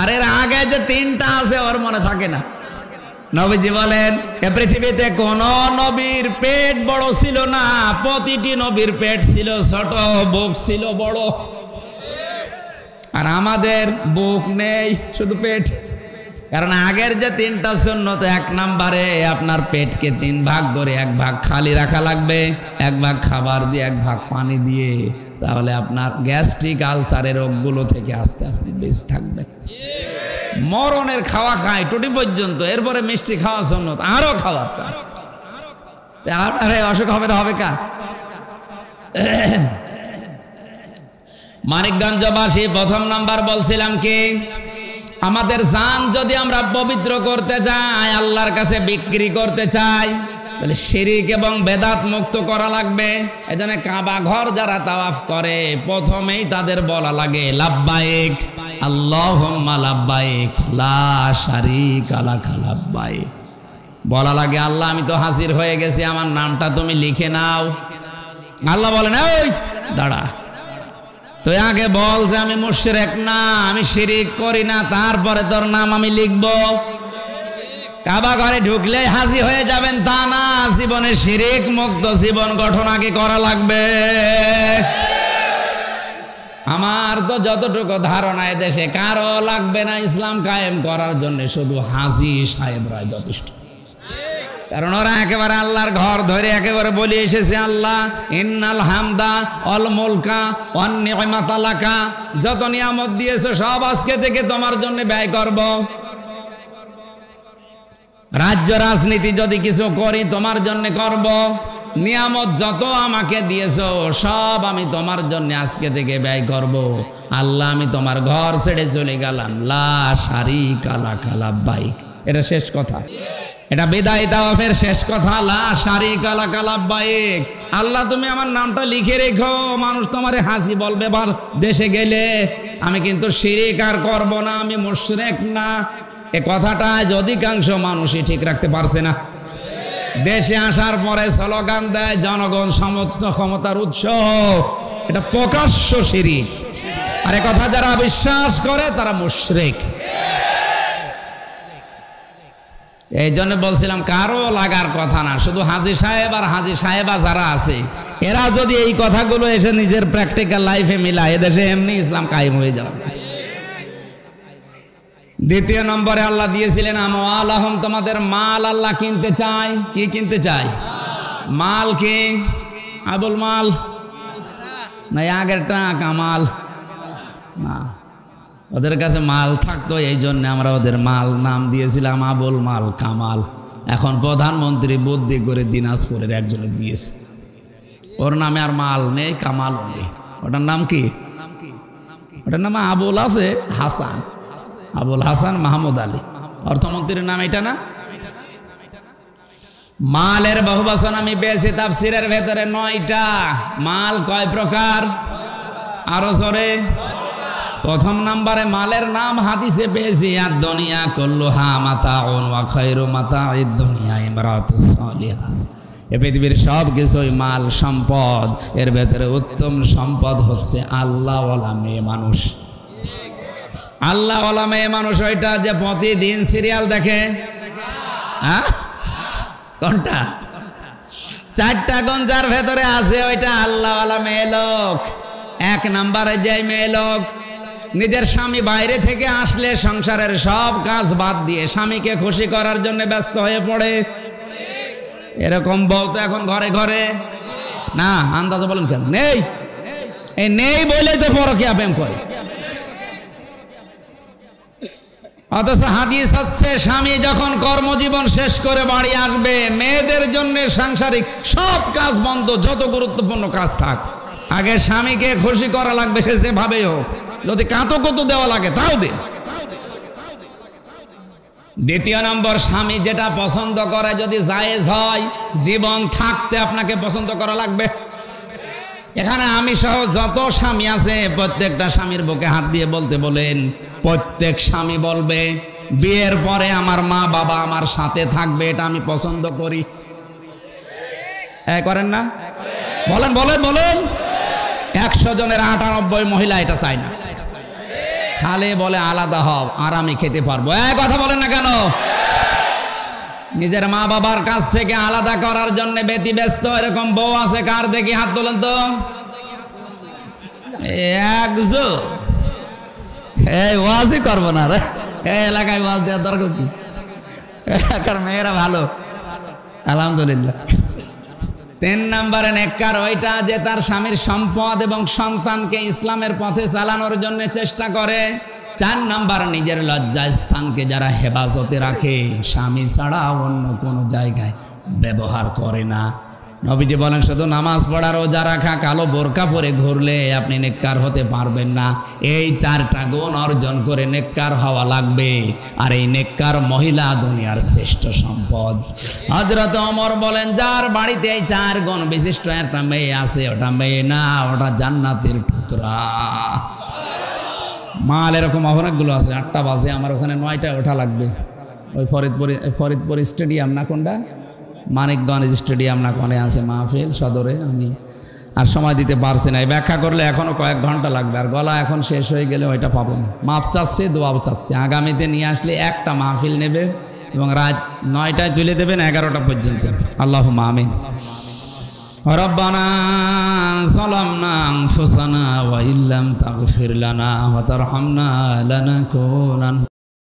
আর এর আগে যে 3টা আছে ওর মনে থাকে না। নবীজি বলেন এ পৃথিবীতে কোন নবীর পেট বড় ছিল না, প্রতিটি নবীর পেট ছিল ছোট, বুক ছিল বড়। আর আমাদের বুক নেই, শুধু পেট। কারণ আগের যে 3টা সুন্নত, 1 নম্বরে আপনার পেটকে 3 ভাগ করে 1 ভাগ খালি রাখা লাগবে, 1 ভাগ খাবার দিয়ে 1 ভাগ পানি দিয়ে, তাহলে আপনার গ্যাস্ট্রিক আলসারের রোগগুলো থেকে আস্তে আস্তে বেঁচে থাকবেন। মরণের খাওয়া খায় টুটি পর্যন্ত, এরপরে মিষ্টি খাওয়া সুন্নত, আরো খাওয়া চাই। আরে অসুখ হবে না, হবে কার? মানিকগঞ্জবাসী 1ম নাম্বার বলছিলাম কি, আমাদের জান যদি আমরা পবিত্র করতে চাই, আল্লাহর কাছে বিক্রি করতে চাই, তাহলে শিরিক এবং বেদাত মুক্ত করা লাগবে। এজন্য কাবা ঘর যারা তাওয়াফ করে প্রথমেই তাদের বলা লাগে লাব্বাইক আল্লাহুম্মা লাব্বাইক লা শারীকা লাক লাব্বাইক। বলা লাগে আল্লাহ আমি তো হাজির হয়ে গেছি, আমার নামটা তুমি লিখে নাও। আল্লাহ বলেন ওই দাঁড়া, তুই আগে বল যে আমি মুশরিক না, আমি শিরিক করি না, তারপরে তোর নাম আমি লিখব। কাবা ঘরে ঢুকলে হাজির হয়ে যাবেন তা না, জীবনে শিরিক মুক্ত জীবন গঠন আগে করা লাগবে। আমার তো যতটুকু ধারণা দেশে কারো লাগবে না ইসলাম কায়েম করার জন্য, শুধু হাজী সাহেবরা যথেষ্ট। কারণ ওরা একেবারে আল্লাহর ঘর ধরে একেবারে বলে এসেছে আল্লাহ ইন্নাল হামদা অল মুলকা ওয়ান নি'মাতা লাকা, যত নিয়ামত দিয়েছো সব আজকে থেকে তোমার জন্য ব্যয় করব। রাজ্য রাজনীতি যদি কিছু করি তোমার জন্য করব। নিয়ামত যত আমাকে দিয়েছো সব আমি তোমার জন্য আজকে থেকে ব্যয় করব। আল্লাহ আমি তোমার ঘর ছেড়ে চলে গেলাম, লা শারীকা লাক লাব্বাইক। এটা শেষ কথা, এটা বিদায় তাওয়াফের শেষ কথা, লা শারীকা লাক লাব্বাইক। আল্লাহ তুমি আমার নামটা লিখে রেখো, মানুষ তোমারে হাসি বলবে বার দেশে গেলে, আমি কিন্তু শিরিক আর করব না, আমি মুশরিক না। এ কথাটা আজ অধিকাংশ মানুষই ঠিক রাখতে পারছে না। দেশে আসার পরে স্লোগান দেয় জনগণ সমস্ত ক্ষমতার উৎস, এটা প্রকাশ্য শিরিক। আর এ কথা যারা বিশ্বাস করে তারা মুশরিক। এই জন্য বলছিলাম কারো লাগার কথা না, শুধু হাজী সাহেব আর হাজী সাহেবা যারা আছে এরা যদি এই কথাগুলো এসে নিজের প্র্যাকটিক্যাল লাইফে মিলায়, এদেশে এমনি ইসলাম কায়েম হয়ে যাবে। 2 নম্বরে আল্লাহ দিয়েছিলেন আমওয়ালাহুম, তোমাদের মাল আল্লাহ কিনতে চায়। কি কিনতে চায়? মাল কি? আবুল মাল না আগের টাকা মাল না, ওদের কাছে মাল থাকতো, এই জন্য আমরা ওদের মাল নাম দিয়েছিলাম আবুল মাল কামাল। এখন প্রধানমন্ত্রী বুদ্ধি করে দিনাজপুরের একজনের দিয়েছে, ওর নামে আর মাল নেই, কামালও নেই। ওটার নাম কি? ওটার নাম আবুল আছে হাসান, আবুল হাসান মাহমুদ আলী। অর্থমন্ত্রীর নাম এটা না? মালের বহুবচন আমি পেয়েছি তাফসিরের ভেতরে 9টা। মাল কয় প্রকার? আরো জোরে। 1ম নম্বরে মালের নাম হাদিসে পেয়েছি আর দুনিয়া কুল্লুহা মাতাউন ওয়া খায়রু মাতাইদ দুনিয়া ইমরাতুস সালিহা। এই পৃথিবীর সব কিছুই মাল সম্পদ, এর ভেতরে উত্তম সম্পদ হচ্ছে আল্লাহওয়ালা মেয়ে মানুষ। আল্লাহওয়ালা মেয়ে মানুষ ওইটা যে প্রতিদিন সিরিয়াল দেখে, হ্যাঁ কোনটা? 4টা গঞ্জার ভেতরে আছে ওইটা আল্লাহওয়ালা মেয়ে লোক। 1 নম্বরে যে মেয়ে লোক নিজের স্বামী বাইরে থেকে আসলে সংসারের সব কাজ বাদ দিয়ে স্বামীকে খুশি করার জন্য ব্যস্ত হয়ে পড়ে, এরকম বউ তো এখন ঘরে ঘরে না। আন্দাজে বলেন কেন নেই? এই নেই বলে তো পরকীয়া প্রেম করে। অথচ হাদিস হচ্ছে স্বামী যখন কর্মজীবন শেষ করে বাড়ি আসবে, মেয়েদের জন্য সাংসারিক সব কাজ বন্ধ, যত গুরুত্বপূর্ণ কাজ থাক, আগে স্বামীকে খুশি করা লাগবে, সে যেভাবে হোক, যদি কাঁতো কত দেওয়া লাগে তাও দে। 2 নম্বর, স্বামী যেটা পছন্দ করে যদি জায়েজ হয়, জীবন থাকতে আপনাকে পছন্দ করা লাগবে। এখানে আমি সহ যত স্বামী আছে প্রত্যেকটা স্বামীর বুকে হাত দিয়ে বলতে বলেন, প্রত্যেক স্বামী বলবে বিয়ের পরে আমার মা বাবা আমার সাথে থাকবে, এটা আমি পছন্দ করি। করেন না? বলেন বলেন বলেন। 100 জনের 98 মহিলা এটা চায় না, খালে বলে আলাদা হও, আরামে খেতে পারবো। কথা বলেন না কেন? নিজের মা বাবার কাছ থেকে আলাদা করার জন্য ব্যতিব্যস্ত এরকম বউ আছে কার? দেখি হাত তোলেন তো। একজন ওয়াজই করবো না রে, এলাকায় ওয়াজ দেওয়ার দরকার কি? এলাকার মেয়েরা ভালো, আলহামদুলিল্লাহ। 3 নম্বরে নেককার ওইটা যে তার স্বামীর সম্পদ এবং সন্তানকে ইসলামের পথে চালানোর জন্য চেষ্টা করে। 4 নম্বর নিজের লজ্জা স্থানকে যারা হেফাজতে রাখে, স্বামী ছাড়া অন্য কোনো জায়গায় ব্যবহার করে না। নবীজি বলেন শুধু নামাজ পড়া রোজা রাখা কালো বোরকা পরে ঘুরলে আপনি নেককার হতে পারবেন না। এই 4টা গুণ অর্জন করে নেককার হওয়া লাগবে। আর এই নেককার মহিলা দুনিয়ার শ্রেষ্ঠ সম্পদ। হযরত ওমর বলেন যার বাড়িতে এই 4 গুণ বিশিষ্ট একটা মেয়ে আছে, ওটা মেয়ে না, ওটা জান্নাতের টুকরা। মাল এরকম অনেকগুলো আছে। 8টা বাজে, আমার ওখানে 9টায় ওঠা লাগবে। ওই ফরিদপুর স্টেডিয়াম না কোনটা, মানিকগঞ্জ স্টেডিয়াম না কোনে আছে মাহফিল সদরে। আমি আর সময় দিতে পারছি না, ব্যাখ্যা করলে এখনো কয়েক ঘন্টা লাগবে, আর গলা এখন শেষ হয়ে গেলে ওইটা পাবো না। মাপ চাচ্ছে, দোয়াও চাচ্ছে। আগামীতে নিয়ে আসলে একটা মাহফিল নেবে এবং রাত 9টায় তুলে দেবেন 11টা পর্যন্ত। আল্লাহুম্মা আমিন। রব্বানা যালামনা আনফুসানা ওয়া ইল্লাম তাগফির লানা ওয়া তারহামনা লানাকুনান